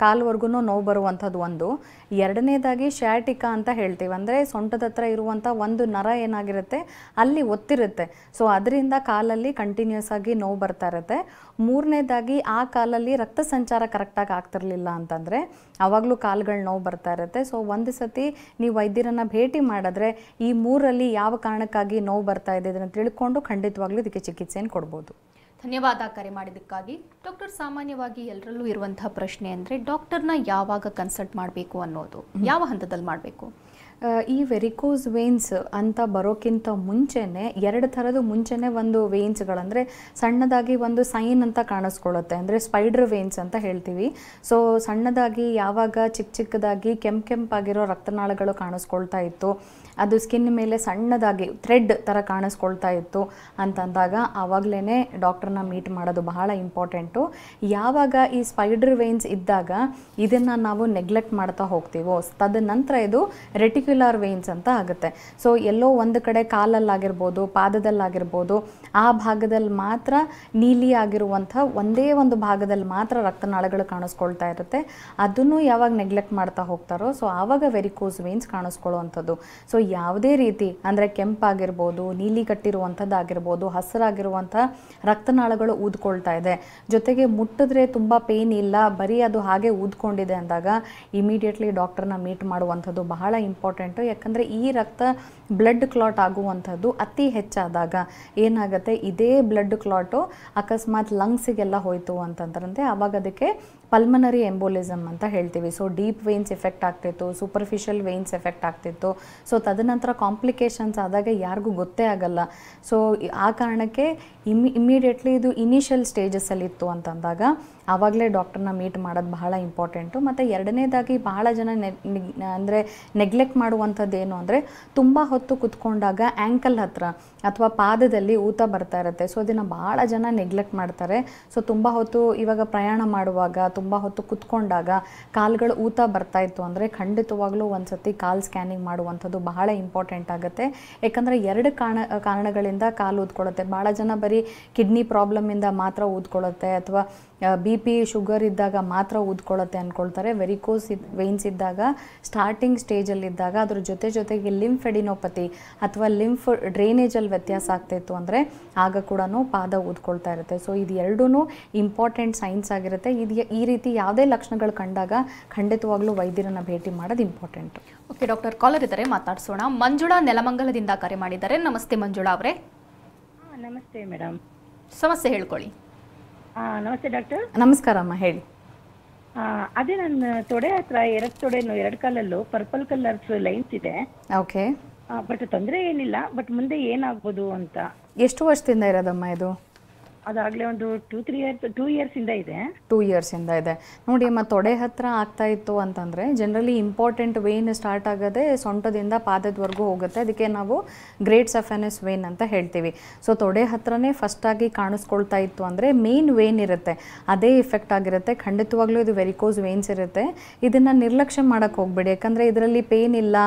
ಕಾಲ್ವರೆಗೂ ನೋವು ಬರುವಂಥದ್ದು ಒಂದು. ಎರಡನೇದಾಗಿ ಶ್ಯಾಟಿಕಾ ಅಂತ ಹೇಳ್ತೀವಿ, ಅಂದರೆ ಸೊಂಟದ ಹತ್ರ ಇರುವಂಥ ಒಂದು ನರ ಏನಾಗಿರುತ್ತೆ ಅಲ್ಲಿ ಒತ್ತಿರುತ್ತೆ. ಸೊ ಅದರಿಂದ ಕಾಲಲ್ಲಿ ಕಂಟಿನ್ಯೂಸ್ ಆಗಿ ನೋವು ಬರ್ತಾ ಇರುತ್ತೆ. ಮೂರನೇದಾಗಿ ಆ ಕಾಲಲ್ಲಿ ರಕ್ತ ಸಂಚಾರ ಕರೆಕ್ಟಾಗಿ ಆಗ್ತಿರ್ಲಿಲ್ಲ ಅಂತಂದರೆ ಆವಾಗಲೂ ಕಾಲುಗಳು ನೋವು ಬರ್ತಾ ಇರುತ್ತೆ. ಸೊ ಒಂದು ಸತಿ ನೀವು ವೈದ್ಯರನ್ನು ಭೇಟಿ ಮಾಡಿದ್ರೆ ಈ 3ರಲ್ಲಿ ಯಾವ ಕಾರಣಕ್ಕಾಗಿ ನೋವು ಬರ್ತಾ ಇದೆ ಇದನ್ನು ತಿಳ್ಕೊಂಡು ಖಂಡಿತವಾಗ್ಲೂ ಇದಕ್ಕೆ ಚಿಕಿತ್ಸೆಯನ್ನು ಕೊಡ್ಬೋದು. ಧನ್ಯವಾದ ಕರೆ ಮಾಡಿದ್ದಕ್ಕಾಗಿ. ಡಾಕ್ಟರ್, ಸಾಮಾನ್ಯವಾಗಿ ಎಲ್ಲರಲ್ಲೂ ಇರುವಂತಹ ಪ್ರಶ್ನೆ ಅಂದರೆ ಡಾಕ್ಟರ್ನ ಯಾವಾಗ ಕನ್ಸಲ್ಟ್ ಮಾಡಬೇಕು ಅನ್ನೋದು, ಯಾವ ಹಂತದಲ್ಲಿ ಮಾಡಬೇಕು? ಈ ವೆರಿಕೋಸ್ ವೇನ್ಸ್ ಅಂತ ಬರೋಕ್ಕಿಂತ ಮುಂಚೆನೇ 2 ಥರದ್ದು ಮುಂಚೆನೇ ಒಂದು ವೇನ್ಸ್ಗಳಂದರೆ ಸಣ್ಣದಾಗಿ ಒಂದು ಸೈನ್ ಅಂತ ಕಾಣಿಸ್ಕೊಳ್ಳುತ್ತೆ, ಅಂದರೆ ಸ್ಪೈಡರ್ ವೇನ್ಸ್ ಅಂತ ಹೇಳ್ತೀವಿ. ಸೊ ಸಣ್ಣದಾಗಿ ಯಾವಾಗ ಚಿಕ್ಕದಾಗಿ ಕೆಂಪಾಗಿರೋ ರಕ್ತನಾಳಗಳು ಕಾಣಿಸ್ಕೊಳ್ತಾ ಇತ್ತು, ಅದು ಸ್ಕಿನ್ ಮೇಲೆ ಸಣ್ಣದಾಗಿ ಥ್ರೆಡ್ ಥರ ಕಾಣಿಸ್ಕೊಳ್ತಾ ಇತ್ತು ಅಂತಂದಾಗ ಆವಾಗಲೇ ಡಾಕ್ಟ್ರನ್ನ ಮೀಟ್ ಮಾಡೋದು ಬಹಳ ಇಂಪಾರ್ಟೆಂಟು. ಯಾವಾಗ ಈ ಸ್ಪೈಡರ್ ವೇನ್ಸ್ ಇದ್ದಾಗ ಇದನ್ನು ನಾವು ನೆಗ್ಲೆಕ್ಟ್ ಮಾಡ್ತಾ ಹೋಗ್ತೀವೋ ತದನಂತರ ಇದು ರೆಟಿಕ್ಯುಲರ್ ವೇನ್ಸ್ ಅಂತ ಆಗುತ್ತೆ. ಸೊ ಎಲ್ಲೋ ಒಂದು ಕಡೆ ಕಾಲಲ್ಲಾಗಿರ್ಬೋದು, ಪಾದದಲ್ಲಾಗಿರ್ಬೋದು, ಆ ಭಾಗದಲ್ಲಿ ಮಾತ್ರ ನೀಲಿ ಆಗಿರುವಂಥ ಒಂದೇ ಒಂದು ಭಾಗದಲ್ಲಿ ಮಾತ್ರ ರಕ್ತನಾಳಗಳು ಕಾಣಿಸ್ಕೊಳ್ತಾ ಇರುತ್ತೆ. ಅದನ್ನು ಯಾವಾಗ ನೆಗ್ಲೆಕ್ಟ್ ಮಾಡ್ತಾ ಹೋಗ್ತಾರೋ ಸೊ ಆವಾಗ ವೆರಿಕೋಸ್ ವೇನ್ಸ್ ಕಾಣಿಸ್ಕೊಳ್ಳುವಂಥದ್ದು. ಸೊ ಯಾವುದೇ ರೀತಿ ಅಂದರೆ ಕೆಂಪಾಗಿರ್ಬೋದು, ನೀಲಿ ಕಟ್ಟಿರುವಂಥದ್ದಾಗಿರ್ಬೋದು, ಹಸಿರಾಗಿರುವಂಥ ರಕ್ತನಾಳಗಳು ಊದ್ಕೊಳ್ತಾ ಇದೆ, ಜೊತೆಗೆ ಮುಟ್ಟಿದ್ರೆ ತುಂಬ ಪೇನ್ ಇಲ್ಲ, ಬರೀ ಅದು ಹಾಗೆ ಊದ್ಕೊಂಡಿದೆ ಅಂದಾಗ ಇಮಿಡಿಯೇಟ್ಲಿ ಡಾಕ್ಟರ್ನ ಮೀಟ್ ಮಾಡುವಂಥದ್ದು ಬಹಳ ಇಂಪಾರ್ಟೆಂಟು. ಯಾಕಂದರೆ ಈ ರಕ್ತ ಬ್ಲಡ್ ಕ್ಲಾಟ್ ಆಗುವಂಥದ್ದು ಅತಿ ಹೆಚ್ಚಾದಾಗ ಏನಾಗುತ್ತೆ, ಇದೇ ಬ್ಲಡ್ ಕ್ಲಾಟು ಅಕಸ್ಮಾತ್ ಲಂಗ್ಸಿಗೆಲ್ಲ ಹೋಯಿತು ಅಂತಂದ್ರಂತೆ ಆವಾಗ ಅದಕ್ಕೆ ಪಲ್ಮನರಿ ಎಂಬೋಲಿಸಮ್ ಅಂತ ಹೇಳ್ತೀವಿ. ಸೊ ಡೀಪ್ ವೇನ್ಸ್ ಎಫೆಕ್ಟ್ ಆಗ್ತಿತ್ತು, ಸೂಪರ್ಫಿಷಿಯಲ್ ವೇನ್ಸ್ ಎಫೆಕ್ಟ್ ಆಗ್ತಿತ್ತು. ಸೊ ತದನಂತರ ಕಾಂಪ್ಲಿಕೇಶನ್ಸ್ ಆದಾಗ ಯಾರಿಗೂ ಗೊತ್ತೇ ಆಗಲ್ಲ. ಸೊ ಆ ಕಾರಣಕ್ಕೆ ಇಮ್ಮಿಡಿಯೇಟ್ಲಿ ಇದು ಇನಿಷಿಯಲ್ ಸ್ಟೇಜಸ್ಸಲ್ಲಿ ಇತ್ತು ಅಂತಂದಾಗ ಆವಾಗಲೇ ಡಾಕ್ಟರ್ನ ಮೀಟ್ ಮಾಡೋದು ಬಹಳ ಇಂಪಾರ್ಟೆಂಟು. ಮತ್ತು ಎರಡನೇದಾಗಿ ಬಹಳ ಜನ ಅಂದರೆ ನೆಗ್ಲೆಕ್ಟ್ ಮಾಡುವಂಥದ್ದು ಏನು ಅಂದರೆ, ತುಂಬ ಹೊತ್ತು ಕುತ್ಕೊಂಡಾಗ ಆ್ಯಂಕಲ್ ಹತ್ರ ಅಥವಾ ಪಾದದಲ್ಲಿ ಊತ ಬರ್ತಾ ಇರುತ್ತೆ. ಸೊ ಇದನ್ನು ಭಾಳ ಜನ ನೆಗ್ಲೆಕ್ಟ್ ಮಾಡ್ತಾರೆ. ಸೊ ತುಂಬ ಹೊತ್ತು ಇವಾಗ ಪ್ರಯಾಣ ಮಾಡುವಾಗ ತುಂಬ ಹೊತ್ತು ಕುತ್ಕೊಂಡಾಗ ಕಾಲುಗಳು ಊತ ಬರ್ತಾ ಇತ್ತು ಅಂದರೆ ಖಂಡಿತವಾಗ್ಲೂ ಒಂದು ಸತಿ ಕಾಲು ಸ್ಕ್ಯಾನಿಂಗ್ ಮಾಡುವಂಥದ್ದು ಬಹಳ ಇಂಪಾರ್ಟೆಂಟ್ ಆಗುತ್ತೆ. ಯಾಕಂದರೆ ಎರಡು ಕಾರಣಗಳಿಂದ ಕಾಲು ಊದ್ಕೊಳ್ಳುತ್ತೆ. ಭಾಳ ಜನ ಬರೀ ಕಿಡ್ನಿ ಪ್ರಾಬ್ಲಮಿಂದ ಮಾತ್ರ ಊದ್ಕೊಳ್ಳುತ್ತೆ ಅಥವಾ BP ಶುಗರ್ ಇದ್ದಾಗ ಮಾತ್ರ ಊದ್ಕೊಳ್ಳುತ್ತೆ ಅಂದ್ಕೊಳ್ತಾರೆ. ವೆರಿಕೋಸ್ ವೇನ್ಸ್ ಇದ್ದಾಗ ಸ್ಟಾರ್ಟಿಂಗ್ ಸ್ಟೇಜಲ್ಲಿದ್ದಾಗ ಅದ್ರ ಜೊತೆಗೆ ಲಿಂಫೆಡಿನೋಪತಿ ಅಥವಾ ಲಿಂಫ್ ಡ್ರೈನೇಜಲ್ಲಿ ವ್ಯತ್ಯಾಸ ಆಗ್ತಾಯಿತ್ತು ಅಂದರೆ ಆಗ ಕೂಡ ಪಾದ ಊದ್ಕೊಳ್ತಾ ಇರುತ್ತೆ. ಸೊ ಇದು ಎರಡೂ ಇಂಪಾರ್ಟೆಂಟ್ ಸೈನ್ಸ್ ಆಗಿರುತ್ತೆ. ಈ ರೀತಿ ಯಾವುದೇ ಲಕ್ಷಣಗಳು ಕಂಡಾಗ ಖಂಡಿತವಾಗ್ಲೂ ವೈದ್ಯರನ್ನು ಭೇಟಿ ಮಾಡೋದು ಇಂಪಾರ್ಟೆಂಟು. ಓಕೆ ಡಾಕ್ಟರ್, ಕಾಲರ್ ಇದ್ದಾರೆ, ಮಾತಾಡ್ಸೋಣ. ಮಂಜುಳಾ ನೆಲಮಂಗಲದಿಂದ ಕರೆ ಮಾಡಿದ್ದಾರೆ. ನಮಸ್ತೆ ಮಂಜುಳಾ ಅವರೇ. ನಮಸ್ತೆ ಮೇಡಮ್. ಸಮಸ್ಯೆ ಹೇಳ್ಕೊಳ್ಳಿ. ನಮಸ್ತೆ ಡಾಕ್ಟರ್. ನಮಸ್ಕಾರ ಅಮ್ಮ, ಹೇಳಿ. ಅದೇ ನನ್ನ ತೊಡೆ ಹತ್ರ ಎರಡು ಕಾಲಲ್ಲೂ ಪರ್ಪಲ್ ಕಲರ್ಸ್ ಲೈನ್ಸ್ ಇದೆ. ಓಕೆ. ಬಟ್ ತೊಂದರೆ ಏನಿಲ್ಲ, ಬಟ್ ಮುಂದೆ ಏನಾಗ್ಬೋದು ಅಂತ. ಎಷ್ಟು ವರ್ಷದಿಂದ ಇರೋದಮ್ಮ ಇದು? ಅದಾಗಲೇ ಒಂದು 2 ಇಯರ್ಸಿಂದ ಇದೆ. 2 ಇಯರ್ಸಿಂದ ಇದೆ. ನೋಡಿ ಅಮ್ಮ, ತೊಡೆ ಹತ್ರ ಆಗ್ತಾ ಇತ್ತು ಅಂತಂದರೆ ಜನರಲಿ ಇಂಪಾರ್ಟೆಂಟ್ ವೇನ್ ಸ್ಟಾರ್ಟ್ ಆಗೋದೇ ಸೊಂಟದಿಂದ ಪಾದದವರೆಗೂ ಹೋಗುತ್ತೆ. ಅದಕ್ಕೆ ನಾವು ಗ್ರೇಟ್ ಸಫೆನಸ್ ವೇನ್ ಅಂತ ಹೇಳ್ತೀವಿ. ಸೊ ತೊಡೆ ಹತ್ರನೇ ಫಸ್ಟಾಗಿ ಕಾಣಿಸ್ಕೊಳ್ತಾ ಇತ್ತು ಅಂದರೆ ಮೇನ್ ವೇನ್ ಇರುತ್ತೆ, ಅದೇ ಇಫೆಕ್ಟ್ ಆಗಿರುತ್ತೆ. ಖಂಡಿತವಾಗ್ಲೂ ಇದು ವೆರಿಕೋಸ್ ವೇನ್ಸ್ ಇರುತ್ತೆ. ಇದನ್ನು ನಿರ್ಲಕ್ಷ್ಯ ಮಾಡೋಕ್ಕೆ ಹೋಗ್ಬೇಡಿ. ಯಾಕಂದರೆ ಇದರಲ್ಲಿ ಪೇನ್ ಇಲ್ಲ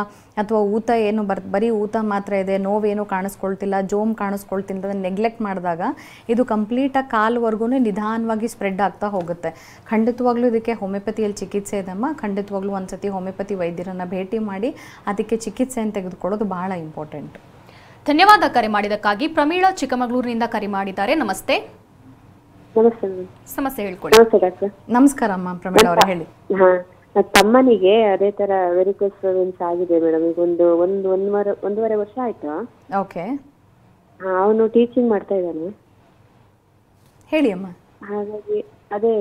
ಅಥವಾ ಊತ ಏನು ಬರೀ ಊತ ಮಾತ್ರ ಇದೆ, ನೋವೇನು ಕಾಣಿಸ್ಕೊಳ್ತಿಲ್ಲ, ಜೋಮ್ ಕಾಣಿಸ್ಕೊಳ್ತಿಲ್ಲ, ಅದನ್ನು ನೆಗ್ಲೆಕ್ಟ್ ಮಾಡಿದಾಗ ಇದು ಕಂಪ್ಲೀಟಾಗಿ ಕಾಲ್ವರೆಗೂ ನಿಧಾನವಾಗಿ ಸ್ಪ್ರೆಡ್ ಆಗ್ತಾ ಹೋಗುತ್ತೆ. ಖಂಡಿತವಾಗ್ಲೂ ಇದಕ್ಕೆ ಹೋಮಿಯೋಪತಿಯಲ್ಲಿ ಚಿಕಿತ್ಸೆ ಇದೆಮ್ಮ. ಖಂಡಿತವಾಗ್ಲೂ ಒಂದು ಸತಿ ಹೋಮಿಯೋಪತಿ ವೈದ್ಯರನ್ನು ಭೇಟಿ ಮಾಡಿ ಅದಕ್ಕೆ ಚಿಕಿತ್ಸೆಯನ್ನು ತೆಗೆದುಕೊಳ್ಳೋದು ಬಹಳ ಇಂಪಾರ್ಟೆಂಟ್. ಧನ್ಯವಾದ ಕರೆ ಮಾಡಿದ್ದಕ್ಕಾಗಿ. ಪ್ರಮೀಳಾ ಚಿಕ್ಕಮಗಳೂರಿನಿಂದ ಕರೆ ಮಾಡಿದ್ದಾರೆ. ನಮಸ್ತೆ. ನಮಸ್ತೆ. ಸಮಸ್ಯೆ ಹೇಳ್ಕೊಳ್ಳಿ. ನಮಸ್ತೆ ಡಾಕ್ಟರ್. ನಮಸ್ಕಾರ ಅಮ್ಮ, ಪ್ರಮೀಳಾ ಅವರೇ ಹೇಳಿ. ತಮ್ಮನಿಗೆ ಅದೇ ತರ ವೆರಿಕೋಸ್ ವೇನ್ಸ್ ಆಗಿದೆ ಮೇಡಮ್. ಈಗ ಒಂದೂವರೆ ವರ್ಷ ಆಯ್ತು. ಓಕೆ. ಅವನು ಟೀಚಿಂಗ್ ಮಾಡ್ತಾ ಇದ್ದಾನೆ. ಹೇಳಿ ಅಮ್ಮ. ಹಾಗಾಗಿ ಅದೇ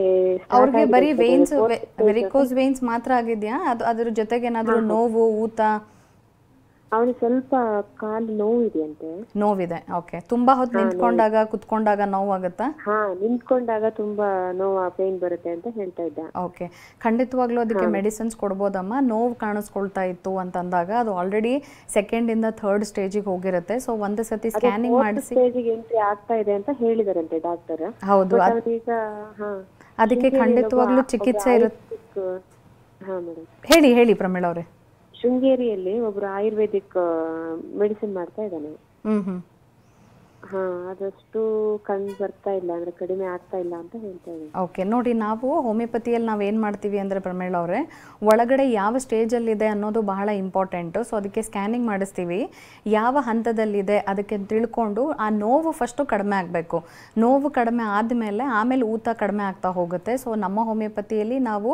ಅವ್ರಿಗೆ ಬರೀ ವೇನ್ಸ್ ವೆರಿಕೋಸ್ ವೇನ್ಸ್ ಮಾತ್ರ ಆಗಿದೆಯಾ? ಅದ್ರ ಜೊತೆಗೆ ಏನಾದರೂ ನೋವು, ಊತ? ಅವನಿಗೆ ಸ್ವಲ್ಪ ಕಾಲು ನೋವು ಇದೆಯಂತೆ. ನೋವಿದೆ. ಓಕೆ. ತುಂಬಾ ಹೊತ್ತು ನಿಂತ್ಕೊಂಡಾಗ ಕುತ್ಕೊಂಡಾಗ ನೋವಾಗುತ್ತಾ? ನಿಂತ್ಕೊಂಡಾಗ ತುಂಬಾ ನೋವು, ಪೇನ್ ಬರುತ್ತೆ ಅಂತ ಹೇಳ್ತಾ ಇದ್ದ. ಓಕೆ. ಖಂಡಿತವಾಗ್ಲೂ ಅದಕ್ಕೆ ಮೆಡಿಸಿನ್ಸ್ ಕೊಡ್ಬೋದಮ್ಮ. ನೋವು ಕಾಣಿಸ್ಕೊಳ್ತಾ ಇತ್ತು ಅಂತಂದಾಗ ಅದು ಆಲ್ರೆಡಿ 2nd ಇಂದ 3rd ಸ್ಟೇಜಿಗೆ ಹೋಗಿರುತ್ತೆ. ಸೊ ಒಂದು ಸತಿ ಸ್ಕ್ಯಾನಿಂಗ್ ಮಾಡಿಸಿ ಸ್ಟೇಜಿಗೆ ಎಂಟ್ರಿ ಆಗ್ತಾ ಇದೆ ಅಂತ ಹೇಳಿದಾರಂತೆ ಡಾಕ್ಟರ್. ಹೌದು. ಈಗ ಅದಕ್ಕೆ ಖಂಡಿತವಾಗ್ಲೂ ಚಿಕಿತ್ಸೆ ಇರುತ್ತೆ. ಹೇಳಿ ಪ್ರಮೀಳಾ ಅವರೇ. ಶೃಂಗೇರಿಯಲ್ಲಿ ಒಬ್ರು ಆಯುರ್ವೇದಿಕ್ ಮೆಡಿಸಿನ್ ಮಾಡ್ತಾ ಇದ್ದಾನೆ. ಅದಷ್ಟು ಕಂಡು ಬರ್ತಾ ಇಲ್ಲ, ಅಂದ್ರೆ ಕಡಿಮೆ ಆಗ್ತಾ ಇಲ್ಲ ಅಂತ ಹೇಳ್ತಾ ಇದ್ದೀನಿ. ಓಕೆ. ನೋಡಿ, ನಾವು ಹೋಮಿಯೋಪತಿಯಲ್ಲಿ ನಾವು ಏನು ಮಾಡ್ತೀವಿ ಅಂದರೆ ಪ್ರಮೀಳಾ ಅವರೇ, ಒಳಗಡೆ ಯಾವ ಸ್ಟೇಜಲ್ಲಿದೆ ಅನ್ನೋದು ಬಹಳ ಇಂಪಾರ್ಟೆಂಟು. ಸೊ ಅದಕ್ಕೆ ಸ್ಕ್ಯಾನಿಂಗ್ ಮಾಡಿಸ್ತೀವಿ. ಯಾವ ಹಂತದಲ್ಲಿದೆ ಅದಕ್ಕೆ ತಿಳ್ಕೊಂಡು ಆ ನೋವು ಫಸ್ಟು ಕಡಿಮೆ ಆಗಬೇಕು. ನೋವು ಕಡಿಮೆ ಆಮೇಲೆ ಊತ ಕಡಿಮೆ ಆಗ್ತಾ ಹೋಗುತ್ತೆ. ಸೊ ನಮ್ಮ ಹೋಮಿಯೋಪತಿಯಲ್ಲಿ ನಾವು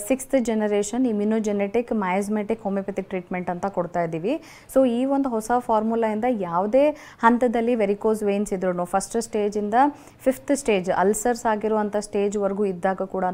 6th ಜನರೇಷನ್ ಇಮ್ಯುನೋಜೆನೆಟಿಕ್ ಮಯಾಸ್ಮೆಟಿಕ್ ಹೋಮಿಯೋಪತಿಕ್ ಟ್ರೀಟ್ಮೆಂಟ್ ಅಂತ ಕೊಡ್ತಾ ಇದ್ದೀವಿ. ಸೊ ಈ ಒಂದು ಹೊಸ ಫಾರ್ಮುಲಾಯಿಂದ ಯಾವುದೇ ಹಂತದಲ್ಲಿ ವೆರಿಕೋಸ್ ವೇನ್ಸ್ ಇದ್ರು, ಫಸ್ಟ್ ಸ್ಟೇಜಿಂದ 5th ಸ್ಟೇಜ್ ಅಲ್ಸರ್ಸ್ ಆಗಿರುವಂಥ ಸ್ಟೇಜ್ವರೆಗೂ ಇದ್ದಾಗ ಕೂಡ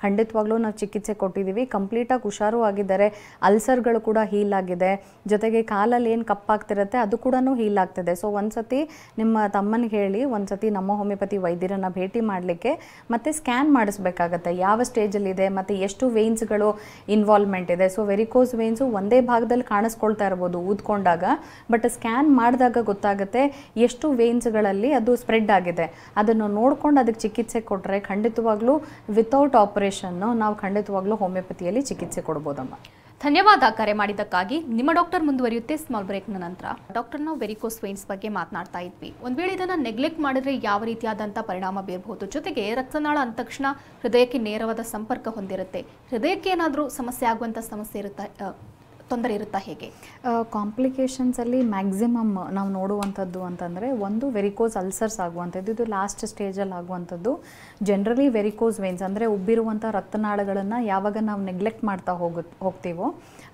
ಖಂಡಿತವಾಗ್ಲೂ ನಾವು ಚಿಕಿತ್ಸೆ ಕೊಟ್ಟಿದ್ದೀವಿ. ಕಂಪ್ಲೀಟಾಗಿ ಹುಷಾರು ಆಗಿದ್ದಾರೆ. ಅಲ್ಸರ್ಗಳು ಕೂಡ ಹೀಲ್ ಆಗಿದೆ. ಜೊತೆಗೆ ಕಾಲಲ್ಲಿ ಏನು ಕಪ್ಪಾಗ್ತಿರುತ್ತೆ ಅದು ಕೂಡ ಹೀಲ್ ಆಗ್ತಿದೆ. ಸೊ ಒಂದ್ಸತಿ ನಿಮ್ಮ ತಮ್ಮನಿಗೆ ಹೇಳಿ ಒಂದ್ಸತಿ ನಮ್ಮ ಹೋಮಿಯೋಪತಿ ವೈದ್ಯರನ್ನು ಭೇಟಿ ಮಾಡಲಿಕ್ಕೆ ಮತ್ತು ಸ್ಕ್ಯಾನ್ ಮಾಡಿಸ್ಬೇಕಾಗತ್ತೆ, ಯಾವ ಸ್ಟೇಜಲ್ಲಿದೆ ಮತ್ತು ಎಷ್ಟು ವೇನ್ಸ್ಗಳು ಇನ್ವಾಲ್ವ್ಮೆಂಟ್ ಇದೆ. ಸೊ ವೆರಿಕೋಸ್ ವೇನ್ಸು ಒಂದೇ ಭಾಗದಲ್ಲಿ ಕಾಣಿಸ್ಕೊಳ್ತಾ ಇರ್ಬೋದು ಊದ್ಕೊಂಡಾಗ, ಬಟ್ ಸ್ಕ್ಯಾನ್ ಮಾಡಿದಾಗ ಗೊತ್ತಾಗುತ್ತೆ ಎಷ್ಟು ವೇನ್ಸ್ಗಳಲ್ಲಿ ಅದು ಸ್ಪ್ರೆಡ್ ಆಗಿದೆ. ಅದನ್ನು ನೋಡ್ಕೊಂಡು ಅದಕ್ಕೆ ಚಿಕಿತ್ಸೆ ಕೊಟ್ಟರೆ ಖಂಡಿತವಾಗ್ಲೂ ವಿತೌಟ್ ಆಪರೇಷನ್ನು ನಾವು ಖಂಡಿತವಾಗ್ಲೂ ಹೋಮಿಯೋಪತಿಯಲ್ಲಿ ಚಿಕಿತ್ಸೆ ಕೊಡ್ಬೋದಮ್ಮ. ಧನ್ಯವಾದ ಕರೆ ಮಾಡಿದ್ದಕ್ಕಾಗಿ. ನಿಮ್ಮ ಡಾಕ್ಟರ್ ಮುಂದುವರಿಯುತ್ತೆ ಸ್ಮಾಲ್ ಬ್ರೇಕ್ನ ನಂತರ. ಡಾಕ್ಟರ್, ನಾವು ವೆರಿಕೋಸ್ ವೇನ್ಸ್ ಬಗ್ಗೆ ಮಾತನಾಡ್ತಾ ಇದ್ವಿ. ಒಂದು ವೇಳೆ ಇದನ್ನು ನೆಗ್ಲೆಕ್ಟ್ ಮಾಡಿದ್ರೆ ಯಾವ ರೀತಿಯಾದಂಥ ಪರಿಣಾಮ ಬೀರಬಹುದು? ಜೊತೆಗೆ ರಕ್ತನಾಳ ಅಂದ ತಕ್ಷಣ ಹೃದಯಕ್ಕೆ ನೇರವಾದ ಸಂಪರ್ಕ ಹೊಂದಿರುತ್ತೆ. ಹೃದಯಕ್ಕೆ ಏನಾದರೂ ಸಮಸ್ಯೆ ಆಗುವಂಥ ತೊಂದರೆ ಇರುತ್ತಾ? ಹೇಗೆ ಕಾಂಪ್ಲಿಕೇಶನ್ಸಲ್ಲಿ ಮ್ಯಾಕ್ಸಿಮಮ್ ನಾವು ನೋಡುವಂಥದ್ದು ಅಂತಂದರೆ ಒಂದು ವೆರಿಕೋಸ್ ಅಲ್ಸರ್ಸ್ ಆಗುವಂಥದ್ದು, ಇದು ಲಾಸ್ಟ್ ಸ್ಟೇಜಲ್ಲಿ ಆಗುವಂಥದ್ದು. ಜನರಲಿ ವೆರಿಕೋಸ್ ವೇನ್ಸ್ ಅಂದರೆ ಉಬ್ಬಿರುವಂಥ ರಕ್ತನಾಳಗಳನ್ನು ಯಾವಾಗ ನಾವು ನೆಗ್ಲೆಕ್ಟ್ ಮಾಡ್ತಾ ಹೋಗ್ತೀವೋ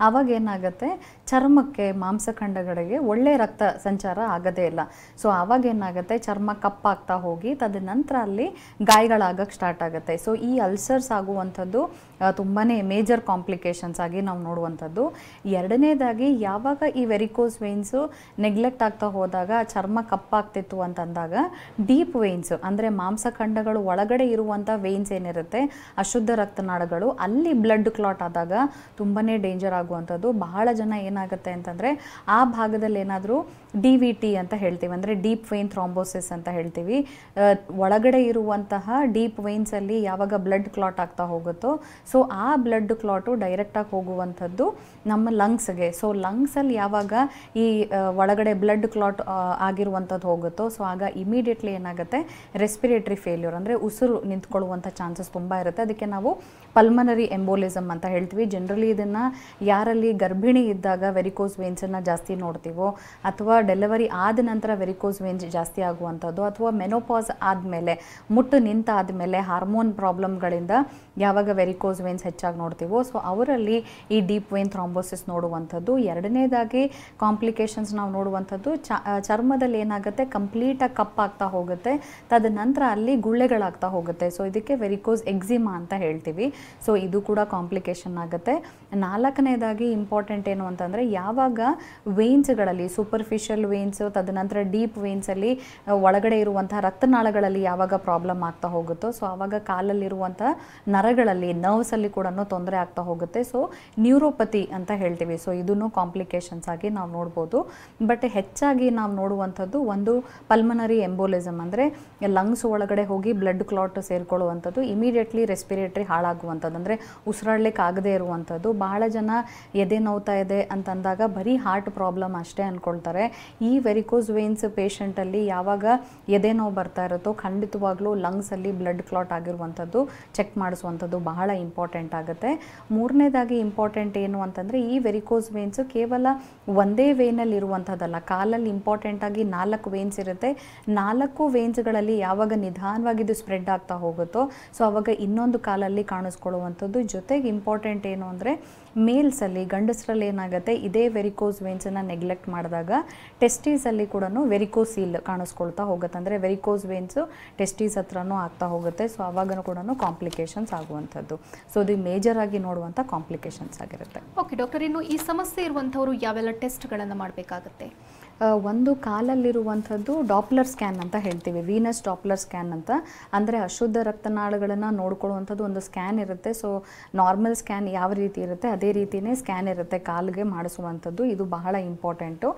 ಆವಾಗ ಏನಾಗುತ್ತೆ, ಚರ್ಮಕ್ಕೆ ಮಾಂಸಖಂಡಗಳಿಗೆ ಒಳ್ಳೆ ರಕ್ತ ಸಂಚಾರ ಆಗೋದೇ ಇಲ್ಲ. ಸೊ ಆವಾಗ ಏನಾಗುತ್ತೆ, ಚರ್ಮ ಕಪ್ಪಾಗ್ತಾ ಹೋಗಿ ತದನಂತರ ಅಲ್ಲಿ ಗಾಯಗಳಾಗಕ್ಕೆ ಸ್ಟಾರ್ಟ್ ಆಗುತ್ತೆ. ಸೊ ಈ ಅಲ್ಸರ್ಸ್ ಆಗುವಂಥದ್ದು ತುಂಬಾ ಮೇಜರ್ ಕಾಂಪ್ಲಿಕೇಶನ್ಸ್ ಆಗಿ ನಾವು ನೋಡುವಂಥದ್ದು. ಎರಡನೇದಾಗಿ ಯಾವಾಗ ಈ ವೆರಿಕೋಸ್ ವೇನ್ಸು ನೆಗ್ಲೆಕ್ಟ್ ಆಗ್ತಾ ಹೋದಾಗ ಚರ್ಮ ಕಪ್ಪಾಗ್ತಿತ್ತು ಅಂತಂದಾಗ ಡೀಪ್ ವೇನ್ಸ್ ಅಂದರೆ ಮಾಂಸಖಂಡಗಳು ಒಳಗಡೆ ಇರುವಂಥ ವೇನ್ಸ್ ಏನಿರುತ್ತೆ, ಅಶುದ್ಧ ರಕ್ತನಾಳಗಳು, ಅಲ್ಲಿ ಬ್ಲಡ್ ಕ್ಲಾಟ್ ಆದಾಗ ತುಂಬಾ ಡೇಂಜರ್ ಆಗುವಂಥದ್ದು. ಬಹಳ ಜನ ಏನಾಗುತ್ತೆ ಅಂತಂದರೆ ಆ ಭಾಗದಲ್ಲಿ ಏನಾದರೂ DVT ಅಂತ ಹೇಳ್ತೀವಿ, ಅಂದರೆ ಡೀಪ್ ವೇನ್ ಥ್ರಾಂಬೋಸಿಸ್ ಅಂತ ಹೇಳ್ತೀವಿ. ಒಳಗಡೆ ಇರುವಂತಹ ಡೀಪ್ ವೇನ್ಸಲ್ಲಿ ಯಾವಾಗ ಬ್ಲಡ್ ಕ್ಲಾಟ್ ಆಗ್ತಾ ಹೋಗುತ್ತೋ, ಸೊ ಆ ಬ್ಲಡ್ ಕ್ಲಾಟು ಡೈರೆಕ್ಟಾಗಿ ಹೋಗುವಂಥದ್ದು ನಮ್ಮ ಲಂಗ್ಸ್ಗೆ. ಸೊ ಲಂಗ್ಸಲ್ಲಿ ಯಾವಾಗ ಈ ಒಳಗಡೆ ಬ್ಲಡ್ ಕ್ಲಾಟ್ ಆಗಿರುವಂಥದ್ದು ಹೋಗುತ್ತೋ, ಸೊ ಆಗ ಇಮಿಡಿಯೇಟ್ಲಿ ಏನಾಗುತ್ತೆ, ರೆಸ್ಪಿರೇಟರಿ ಫೇಲ್ಯೂರ್ ಅಂದರೆ ಉಸಿರು ನಿಂತ್ಕೊಳ್ಳುವಂಥ ಚಾನ್ಸಸ್ ತುಂಬ ಇರುತ್ತೆ. ಅದಕ್ಕೆ ನಾವು ಪಲ್ಮನರಿ ಎಂಬೋಲಿಸಮ್ ಅಂತ ಹೇಳ್ತೀವಿ. ಜನರಲಿ ಇದನ್ನು ಯಾರಲ್ಲಿ ಗರ್ಭಿಣಿ ಇದ್ದಾಗ ವೆರಿಕೋಸ್ ವೇನ್ಸನ್ನು ಜಾಸ್ತಿ ನೋಡ್ತೀವೋ, ಅಥವಾ ಡೆಲಿವರಿ ಆದ ನಂತರ ವೆರಿಕೋಸ್ ವೇನ್ಸ್ ಜಾಸ್ತಿ ಆಗುವಂಥದ್ದು, ಅಥವಾ ಮೆನೋಪಾಸ್ ಆದಮೇಲೆ ಮುಟ್ಟು ನಿಂತ ಆದಮೇಲೆ ಹಾರ್ಮೋನ್ ಪ್ರಾಬ್ಲಮ್ಗಳಿಂದ ಯಾವಾಗ ವೆರಿಕೋಸ್ ವೇನ್ಸ್ ಹೆಚ್ಚಾಗಿ ನೋಡ್ತೀವೋ, ಸೊ ಅವರಲ್ಲಿ ಈ ಡೀಪ್ ವೇನ್ ಥ್ರಾಂಬೋಸಿಸ್ ನೋಡುವಂಥದ್ದು. ಎರಡನೇದಾಗಿ ಕಾಂಪ್ಲಿಕೇಶನ್ಸ್ ನಾವು ನೋಡುವಂಥದ್ದು ಚರ್ಮದಲ್ಲಿ ಏನಾಗುತ್ತೆ, ಕಂಪ್ಲೀಟಾಗಿ ಕಪ್ಪಾಗ್ತಾ ಹೋಗುತ್ತೆ, ತದನಂತರ ಅಲ್ಲಿ ಗುಳ್ಳೆಗಳಾಗ್ತಾ ಹೋಗುತ್ತೆ. ಸೊ ಇದಕ್ಕೆ ವೆರಿಕೋಸ್ ಎಕ್ಸಿಮಾ ಅಂತ ಹೇಳ್ತೀವಿ. ಸೊ ಇದು ಕೂಡ ಕಾಂಪ್ಲಿಕೇಶನ್ ಆಗುತ್ತೆ. ನಾಲ್ಕನೇದಾಗಿ ಇಂಪಾರ್ಟೆಂಟ್ ಏನು ಅಂತಂದರೆ, ಯಾವಾಗ ವೇನ್ಸ್ಗಳಲ್ಲಿ ಸೂಪರ್ಫಿಷಿಯಲ್ ವೇನ್ಸ್, ತದನಂತರ ಡೀಪ್ ವೇನ್ಸಲ್ಲಿ ಒಳಗಡೆ ಇರುವಂಥ ರಕ್ತನಾಳಗಳಲ್ಲಿ ಯಾವಾಗ ಪ್ರಾಬ್ಲಮ್ ಆಗ್ತಾ ಹೋಗುತ್ತೋ, ಸೊ ಆವಾಗ ಕಾಲಲ್ಲಿರುವಂಥ ನರಗಳಲ್ಲಿ ನರ್ವ್ಸಲ್ಲಿ ಕೂಡ ತೊಂದರೆ ಆಗ್ತಾ ಹೋಗುತ್ತೆ. ಸೊ ನ್ಯೂರೋಪತಿ ಅಂತ ಹೇಳ್ತೀವಿ. ಸೊ ಇದನ್ನು ಕಾಂಪ್ಲಿಕೇಶನ್ಸ್ ಆಗಿ ನಾವು ನೋಡ್ಬೋದು. ಬಟ್ ಹೆಚ್ಚಾಗಿ ನಾವು ನೋಡುವಂಥದ್ದು ಒಂದು ಪಲ್ಮನರಿ ಎಂಬೋಲಿಸಮ್, ಅಂದರೆ ಲಂಗ್ಸ್ ಒಳಗಡೆ ಹೋಗಿ ಬ್ಲಡ್ ಕ್ಲಾಟ್ ಸೇರ್ಕೊಳ್ಳುವಂಥದ್ದು, ಇಮಿಡಿಯೇಟ್ಲಿ ರೆಸ್ಪಿರೇಟರಿ ಹಾಳಾಗುವಂಥದ್ದು, ಅಂದರೆ ಉಸಿರಾಡ್ಲಿಕ್ಕೆ ಆಗದೇ ಇರುವಂಥದ್ದು. ಬಹಳ ಜನ ಎದೆ ನೋವ್ತಾ ಇದೆ ಅಂತಂದಾಗ ಬರೀ ಹಾರ್ಟ್ ಪ್ರಾಬ್ಲಮ್ ಅಷ್ಟೇ ಅಂದ್ಕೊಳ್ತಾರೆ. ಈ ವೆರಿಕೋಸ್ ವೇನ್ಸ್ ಪೇಷಂಟಲ್ಲಿ ಯಾವಾಗ ಎದೆ ನೋವು ಬರ್ತಾ ಇರುತ್ತೋ, ಖಂಡಿತವಾಗ್ಲೂ ಲಂಗ್ಸಲ್ಲಿ ಬ್ಲಡ್ ಕ್ಲಾಟ್ ಆಗಿರುವಂಥದ್ದು ಚೆಕ್ ಮಾಡಿಸುವಂಥದ್ದು ಬಹಳ ಇಂಪಾರ್ಟೆಂಟ್ ಆಗುತ್ತೆ. ಮೂರನೇದಾಗಿ ಇಂಪಾರ್ಟೆಂಟ್ ಏನು ಅಂತಂದರೆ, ಈ ವೆರಿಕೋಸ್ ವೇನ್ಸು ಕೇವಲ ಒಂದೇ ವೇನಲ್ಲಿ ಇರುವಂಥದ್ದಲ್ಲ. ಕಾಲಲ್ಲಿ ಇಂಪಾರ್ಟೆಂಟಾಗಿ 4 ವೇನ್ಸ್ ಇರುತ್ತೆ. 4 ವೇನ್ಸ್ಗಳಲ್ಲಿ ಯಾವಾಗ ನಿಧಾನವಾಗಿ ಇದು ಸ್ಪ್ರೆಡ್ ಆಗ್ತಾ ಹೋಗುತ್ತೋ, ಸೊ ಆವಾಗ ಇನ್ನೊಂದು ಕಾಲಲ್ಲಿ ಕಾಣಿಸ್ಕೊಳ್ಳುವಂಥದ್ದು. ಜೊತೆಗೆ ಇಂಪಾರ್ಟೆಂಟ್ ಏನು ಅಂದರೆ, ಮೇಲ್ಸಲ್ಲಿ ಗಂಡಸರಲ್ಲಿ ಏನಾಗುತ್ತೆ, ಇದೇ ವೆರಿಕೋಸ್ ವೇನ್ಸನ್ನು ನೆಗ್ಲೆಕ್ಟ್ ಮಾಡಿದಾಗ ಟೆಸ್ಟೀಸಲ್ಲಿ ಕೂಡ ವೆರಿಕೋಸೀಲ್ ಕಾಣಿಸ್ಕೊಳ್ತಾ ಹೋಗುತ್ತೆ, ಅಂದರೆ ವೆರಿಕೋಸ್ ವೇನ್ಸು ಟೆಸ್ಟೀಸ್ ಹತ್ರನೂ ಆಗ್ತಾ ಹೋಗುತ್ತೆ. ಸೊ ಆವಾಗ ಕೂಡ ಕಾಂಪ್ಲಿಕೇಶನ್ಸ್ ಆಗುವಂಥದ್ದು. ಸೊ ಇದು ಮೇಜರ್ ಆಗಿ ನೋಡುವಂಥ ಕಾಂಪ್ಲಿಕೇಶನ್ಸ್ ಆಗಿರುತ್ತೆ. ಓಕೆ ಡಾಕ್ಟರ್, ಇನ್ನು ಈ ಸಮಸ್ಯೆ ಇರುವಂಥವರು ಯಾವೆಲ್ಲ ಟೆಸ್ಟ್ಗಳನ್ನು ಮಾಡಬೇಕಾಗುತ್ತೆ? ಒಂದು ಕಾಲಲ್ಲಿರುವಂಥದ್ದು ಡಾಪ್ಲರ್ ಸ್ಕ್ಯಾನ್ ಅಂತ ಹೇಳ್ತೀವಿ, ವೀನಸ್ ಡಾಪ್ಲರ್ ಸ್ಕ್ಯಾನ್ ಅಂತ. ಅಂದರೆ ಅಶುದ್ಧ ರಕ್ತನಾಳಗಳನ್ನು ನೋಡ್ಕೊಳ್ಳುವಂಥದ್ದು ಒಂದು ಸ್ಕ್ಯಾನ್ ಇರುತ್ತೆ. ಸೊ ನಾರ್ಮಲ್ ಸ್ಕ್ಯಾನ್ ಯಾವ ರೀತಿ ಇರುತ್ತೆ ಅದೇ ರೀತಿಯೇ ಸ್ಕ್ಯಾನ್ ಇರುತ್ತೆ ಕಾಲಿಗೆ ಮಾಡಿಸುವಂಥದ್ದು. ಇದು ಬಹಳ ಇಂಪಾರ್ಟೆಂಟು.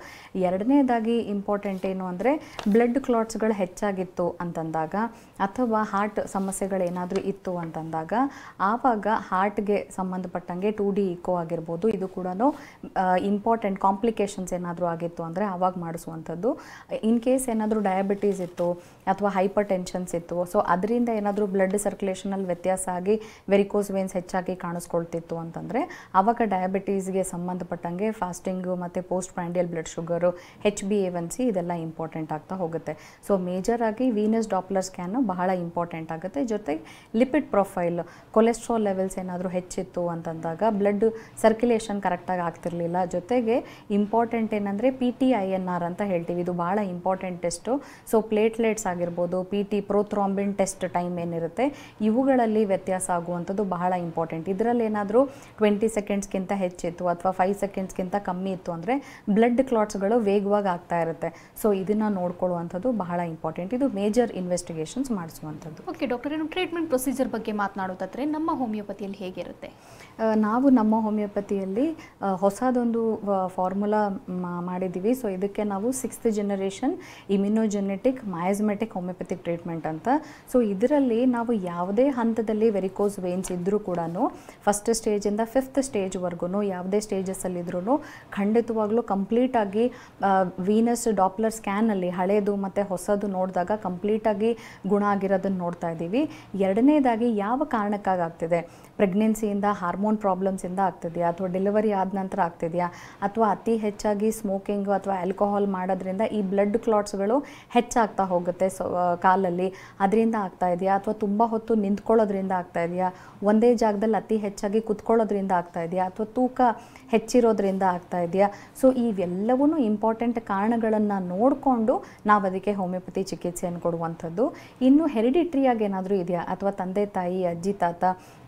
ಎರಡನೇದಾಗಿ ಇಂಪಾರ್ಟೆಂಟ್ ಏನು ಅಂದರೆ, ಬ್ಲಡ್ ಕ್ಲಾಟ್ಸ್ಗಳು ಹೆಚ್ಚಾಗಿತ್ತು ಅಂತಂದಾಗ, ಅಥವಾ ಹಾರ್ಟ್ ಸಮಸ್ಯೆಗಳೇನಾದರೂ ಇತ್ತು ಅಂತಂದಾಗ, ಆವಾಗ ಹಾರ್ಟ್ಗೆ ಸಂಬಂಧಪಟ್ಟಂಗೆ 2D ಇಕೋ ಆಗಿರ್ಬೋದು, ಇದು ಕೂಡ ಇಂಪಾರ್ಟೆಂಟ್. ಕಾಂಪ್ಲಿಕೇಶನ್ಸ್ ಏನಾದರೂ ಆಗಿತ್ತು ಅಂದರೆ ಆವಾಗ ಮಾಡಿಸುವಂಥದ್ದು. ಇನ್ ಕೇಸ್ ಏನಾದರೂ ಡಯಾಬಿಟೀಸ್ ಇತ್ತು ಅಥವಾ ಹೈಪರ್ ಟೆನ್ಷನ್ಸ್ ಇತ್ತು, ಸೊ ಅದರಿಂದ ಏನಾದರೂ ಬ್ಲಡ್ ಸರ್ಕ್ಯುಲೇಷನಲ್ಲಿ ವ್ಯತ್ಯಾಸ ಆಗಿ ವೆರಿಕೋಸ್ ವೇನ್ಸ್ ಹೆಚ್ಚಾಗಿ ಕಾಣಿಸ್ಕೊಳ್ತಿತ್ತು ಅಂತಂದರೆ, ಆವಾಗ ಡಯಾಬಿಟೀಸ್ಗೆ ಸಂಬಂಧಪಟ್ಟಂಗೆ ಫಾಸ್ಟಿಂಗು ಮತ್ತು ಪೋಸ್ಟ್ ಪ್ರ್ಯಾಂಡಿಯಲ್ ಬ್ಲಡ್ ಶುಗರು, HbA1c ಇದೆಲ್ಲ ಇಂಪಾರ್ಟೆಂಟ್ ಆಗ್ತಾ ಹೋಗುತ್ತೆ. ಸೊ ಮೇಜರ್ ಆಗಿ ವೀನಸ್ ಡಾಪ್ಲರ್ ಸ್ಕ್ಯಾನು ಬಹಳ ಇಂಪಾರ್ಟೆಂಟ್ ಆಗುತ್ತೆ. ಜೊತೆಗೆ ಲಿಪಿಡ್ ಪ್ರೊಫೈಲ್, ಕೊಲೆಸ್ಟ್ರಾಲ್ ಲೆವೆಲ್ಸ್ ಏನಾದರೂ ಹೆಚ್ಚಿತ್ತು ಅಂತಂದಾಗ, ಬ್ಲಡ್ ಸರ್ಕ್ಯುಲೇಷನ್ ಕರೆಕ್ಟಾಗಿ ಆಗ್ತಿರಲಿಲ್ಲ. ಜೊತೆಗೆ ಇಂಪಾರ್ಟೆಂಟ್ ಏನಂದರೆ PTINR ಅಂತ ಹೇಳ್ತೀವಿ, ಇದು ಭಾಳ ಇಂಪಾರ್ಟೆಂಟ್ ಟೆಸ್ಟು. ಸೊ ಪ್ಲೇಟ್ಲೆಟ್ಸ್ ಆಗಿರ್ಬೋದು, PT ಪ್ರೋಥ್ರಾಂಬಿನ್ ಟೆಸ್ಟ್ ಟೈಮ್ ಏನಿರುತ್ತೆ, ಇವುಗಳಲ್ಲಿ ವ್ಯತ್ಯಾಸ ಆಗುವಂಥದ್ದು ಬಹಳ ಇಂಪಾರ್ಟೆಂಟ್. ಇದರಲ್ಲಿ ಏನಾದರೂ 20 ಸೆಕೆಂಡ್ಸ್ಗಿಂತ ಹೆಚ್ಚಿತ್ತು ಅಥವಾ 5 ಸೆಕೆಂಡ್ಸ್ಗಿಂತ ಕಮ್ಮಿ ಇತ್ತು ಅಂದರೆ ಬ್ಲಡ್ ಕ್ಲಾಟ್ಸ್ಗಳು ವೇಗವಾಗಿ ಆಗ್ತಾ ಇರುತ್ತೆ. ಸೊ ಇದನ್ನು ನೋಡ್ಕೊಳ್ಳುವಂಥದ್ದು ಬಹಳ ಇಂಪಾರ್ಟೆಂಟ್. ಇದು ಮೇಜರ್ ಇನ್ವೆಸ್ಟಿಗೇಷನ್ಸ್ ಮಾಡಿಸುವಂಥದ್ದು. ಓಕೆ ಡಾಕ್ಟರ್, ಇನ್ನು ಟ್ರೀಟ್ಮೆಂಟ್ ಪ್ರೊಸೀಜರ್ ಬಗ್ಗೆ ಮಾತನಾಡೋದಾದರೆ ನಮ್ಮ ಹೋಮಿಯೋಪತಿಯಲ್ಲಿ ಹೇಗಿರುತ್ತೆ? ನಾವು ನಮ್ಮ ಹೋಮಿಯೋಪತಿಯಲ್ಲಿ ಹೊಸದೊಂದು ಫಾರ್ಮುಲಾ ಮಾಡಿದ್ದೀವಿ. ಸೊ ಇದಕ್ಕೆ ನಾವು 6th ಜನರೇಷನ್ ಇಮ್ಯುನೋಜೆನೆಟಿಕ್ ಮಯಾಸ್ಮೆಟಿಕ್ ಹೋಮಿಯೋಪತಿಕ್ ಟ್ರೀಟ್ಮೆಂಟ್ ಅಂತ. ಸೊ ಇದರಲ್ಲಿ ನಾವು ಯಾವುದೇ ಹಂತದಲ್ಲಿ ವೆರಿಕೋಸ್ ವೇನ್ಸ್ ಇದ್ದರೂ ಕೂಡ, ಫಸ್ಟ್ ಸ್ಟೇಜಿಂದ 5th ಸ್ಟೇಜ್ವರೆಗೂ ಯಾವುದೇ ಸ್ಟೇಜಸ್ಸಲ್ಲಿದ್ರೂ ಖಂಡಿತವಾಗ್ಲೂ ಕಂಪ್ಲೀಟಾಗಿ ವೀನಸ್ ಡಾಪ್ಲರ್ ಸ್ಕ್ಯಾನಲ್ಲಿ ಹಳೇದು ಮತ್ತು ಹೊಸದು ನೋಡಿದಾಗ ಕಂಪ್ಲೀಟಾಗಿ ಗುಣ ಆಗಿರೋದನ್ನು ನೋಡ್ತಾ ಇದ್ದೀವಿ. ಎರಡನೇದಾಗಿ ಯಾವ ಕಾರಣಕ್ಕಾಗಿ ಆಗ್ತಿದೆ, ಪ್ರೆಗ್ನೆನ್ಸಿಯಿಂದ ಹಾರ್ಮೋನ್ ಪ್ರಾಬ್ಲಮ್ಸಿಂದ ಆಗ್ತಿದೆಯಾ, ಅಥವಾ ಡೆಲಿವರಿ ಆದ ನಂತರ ಆಗ್ತಿದೆಯಾ, ಅಥವಾ ಅತಿ ಹೆಚ್ಚಾಗಿ ಸ್ಮೋಕಿಂಗು ಅಥವಾ ಆಲ್ಕೋಹಾಲ್ ಮಾಡೋದ್ರಿಂದ ಈ ಬ್ಲಡ್ ಕ್ಲಾಟ್ಸ್ಗಳು ಹೆಚ್ಚಾಗ್ತಾ ಹೋಗುತ್ತೆ ಕಾಲಲ್ಲಿ, ಅದರಿಂದ ಆಗ್ತಾ ಇದೆಯಾ, ಅಥವಾ ತುಂಬ ಹೊತ್ತು ನಿಂತ್ಕೊಳ್ಳೋದ್ರಿಂದ ಆಗ್ತಾ ಇದೆಯಾ, ಒಂದೇ ಜಾಗದಲ್ಲಿ ಅತಿ ಹೆಚ್ಚಾಗಿ ಕುತ್ಕೊಳ್ಳೋದ್ರಿಂದ ಆಗ್ತಾ ಇದೆಯಾ, ಅಥವಾ ತೂಕ ಹೆಚ್ಚಿರೋದ್ರಿಂದ ಆಗ್ತಾ ಇದೆಯಾ. ಸೊ ಇವೆಲ್ಲವೂ ಇಂಪಾರ್ಟೆಂಟ್ ಕಾರಣಗಳನ್ನು ನೋಡಿಕೊಂಡು ನಾವು ಅದಕ್ಕೆ ಹೋಮಿಯೋಪತಿ ಚಿಕಿತ್ಸೆಯನ್ನು ಕೊಡುವಂಥದ್ದು. ಇನ್ನು ಹೆರಿಡಿಟ್ರಿಯಾಗಿ ಏನಾದರೂ ಇದೆಯಾ, ಅಥವಾ ತಂದೆ ತಾಯಿ ಅಜ್ಜಿ ತಾತ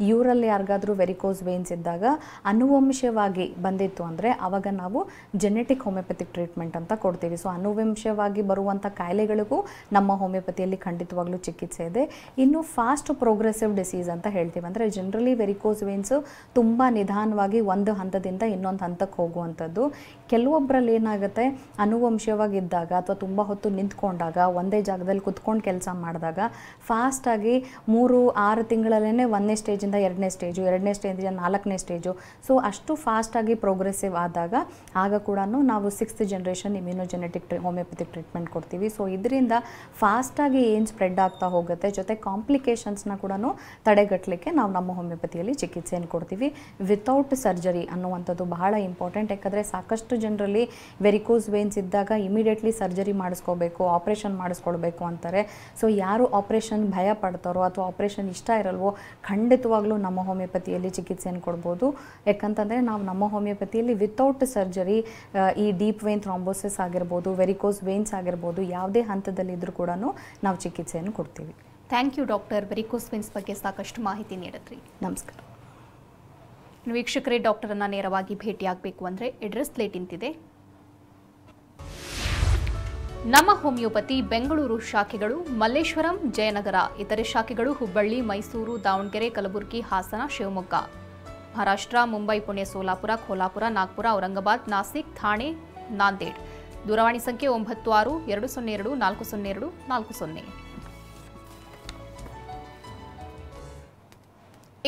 ಇವರಲ್ಲಿ ಯಾರಿಗಾದರೂ ವೆರಿಕೋಸ್ ವೇನ್ಸ್ ಇದ್ದಾಗ ಅನುವಂಶವಾಗಿ ಬಂದಿತ್ತು ಅಂದರೆ ಆವಾಗ ನಾವು ಜೆನೆಟಿಕ್ ಹೋಮಿಯೋಪತಿಕ್ ಟ್ರೀಟ್ಮೆಂಟ್ ಅಂತ ಕೊಡ್ತೀವಿ. ಸೊ ಅನುವಂಶವಾಗಿ ಬರುವಂಥ ಕಾಯಿಲೆಗಳಿಗೂ ನಮ್ಮ ಹೋಮಿಯೋಪತಿಯಲ್ಲಿ ಖಂಡಿತವಾಗ್ಲೂ ಚಿಕಿತ್ಸೆ ಇದೆ. ಇನ್ನು ಫಾಸ್ಟ್ ಪ್ರೋಗ್ರೆಸಿವ್ ಡಿಸೀಸ್ ಅಂತ ಹೇಳ್ತೀವಿ, ಅಂದರೆ ಜನರಲಿ ವೆರಿಕೋಸ್ ವೇನ್ಸು ತುಂಬ ನಿಧಾನವಾಗಿ ಒಂದು ಹಂತದಿಂದ ಇನ್ನೊಂದು ಹಂತಕ್ಕೆ ಹೋಗುವಂಥದ್ದು. ಕೆಲವೊಬ್ಬರಲ್ಲಿ ಏನಾಗುತ್ತೆ, ಅನುವಂಶವಾಗಿದ್ದಾಗ ಅಥವಾ ತುಂಬ ಹೊತ್ತು ನಿಂತ್ಕೊಂಡಾಗ, ಒಂದೇ ಜಾಗದಲ್ಲಿ ಕುತ್ಕೊಂಡು ಕೆಲಸ ಮಾಡಿದಾಗ ಫಾಸ್ಟಾಗಿ 3-6 ತಿಂಗಳಲ್ಲೇ 1ನೇ ಸ್ಟೇಜಿಂದ 2ನೇ ಸ್ಟೇಜು, 2ನೇ ಸ್ಟೇಜಿಂದ 4ನೇ ಸ್ಟೇಜು, ಸೊ ಅಷ್ಟು ಫಾಸ್ಟಾಗಿ ಪ್ರೋಗ್ರೆಸಿವ್ ಆದಾಗ ಆಗ ಕೂಡ ನಾವು 6th ಜನರೇಷನ್ ಇಮ್ಯುನೋಜೆನೆಟಿಕ್ ಹೋಮಿಯೋಪತಿಕ್ ಟ್ರೀಟ್ಮೆಂಟ್ ಕೊಡ್ತೀವಿ. ಸೊ ಇದರಿಂದ ಫಾಸ್ಟಾಗಿ ಏನು ಸ್ಪ್ರೆಡ್ ಆಗ್ತಾ ಹೋಗುತ್ತೆ, ಜೊತೆ ಕಾಂಪ್ಲಿಕೇಶನ್ಸ್ನ ಕೂಡ ತಡೆಗಟ್ಟಲಿಕ್ಕೆ ನಾವು ನಮ್ಮ ಹೋಮಿಯೋಪತಿಯಲ್ಲಿ ಚಿಕಿತ್ಸೆಯನ್ನು ಕೊಡ್ತೀವಿ ವಿತೌಟ್ ಸರ್ಜರಿ ಅನ್ನುವಂಥದ್ದು ಬಹಳ ಇಂಪಾರ್ಟೆಂಟ್. ಯಾಕಂದರೆ ಸಾಕಷ್ಟು ಜನರಲ್ಲಿ ವೆರಿಕೋಸ್ ವೇನ್ಸ್ ಇದ್ದಾಗ ಇಮಿಡಿಯೇಟ್ಲಿ ಸರ್ಜರಿ ಮಾಡಿಸ್ಕೋಬೇಕು, ಆಪ್ರೇಷನ್ ಮಾಡಿಸ್ಕೊಳ್ಬೇಕು ಅಂತಾರೆ. ಸೊ ಯಾರು ಆಪ್ರೇಷನ್ ಭಯ ಪಡ್ತಾರೋ ಅಥವಾ ಆಪ್ರೇಷನ್ ಇಷ್ಟ ಇರಲ್ವೋ ಖಂಡಿತವಾಗ್ಲೂ ನಮ್ಮ ಹೋಮಿಯೋಪತಿಯಲ್ಲಿ ಚಿಕಿತ್ಸೆಯನ್ನು ಕೊಡ್ಬೋದು. ಯಾಕಂತಂದರೆ ನಾವು ನಮ್ಮ ಹೋಮಿಯೋಪತಿಯಲ್ಲಿ ವಿತೌಟ್ ಸರ್ಜರಿ ಈ ಡೀಪ್ ವೇನ್ ಥ್ರಾಂಬೋಸಿಸ್ ಆಗಿರ್ಬೋದು, ವೆರಿಕೋಸ್ ವೇನ್ಸ್ ಆಗಿರ್ಬೋದು, ಯಾವುದೇ ಹಂತದಲ್ಲಿದ್ದರೂ ಕೂಡ ನಾವು ಚಿಕಿತ್ಸೆಯನ್ನು ಕೊಡ್ತೀವಿ. Thank you doctor. Varicose veins ಬಗ್ಗೆ ಸಾಕಷ್ಟು ಮಾಹಿತಿ ನೀಡಿದ್ರಿ. ನಮಸ್ಕಾರ. ವೀಕ್ಷಕರೇ, ಡಾಕ್ಟರನ್ನು ನೇರವಾಗಿ ಭೇಟಿಯಾಗಬೇಕು ಅಂದರೆ ಅಡ್ರೆಸ್ ಲೇಟ್ ಇಂತಿದೆ. ನಮ್ಮ ಹೋಮಿಯೋಪತಿ ಬೆಂಗಳೂರು ಶಾಖೆಗಳು ಮಲ್ಲೇಶ್ವರಂ, ಜಯನಗರ. ಇತರೆ ಶಾಖೆಗಳು ಹುಬ್ಬಳ್ಳಿ, ಮೈಸೂರು, ದಾವಣಗೆರೆ, ಕಲಬುರಗಿ, ಹಾಸನ, ಶಿವಮೊಗ್ಗ. ಮಹಾರಾಷ್ಟ್ರ ಮುಂಬೈ, ಪುಣೆ, ಸೋಲಾಪುರ, ಕೋಲ್ಹಾಪುರ, ನಾಗ್ಪುರ, ಔರಂಗಾಬಾದ್, ನಾಸಿಕ್, ಥಾಣೆ, ನಾಂದೇಡ್. ದೂರವಾಣಿ ಸಂಖ್ಯೆ 96-202-402-40.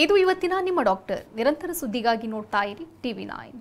ಇದು ಇವತ್ತಿನ ನಿಮ್ಮ ಡಾಕ್ಟರ್. ನಿರಂತರ ಸುದ್ದಿಗಾಗಿ ನೋಡ್ತಾ ಇರಿ TV9.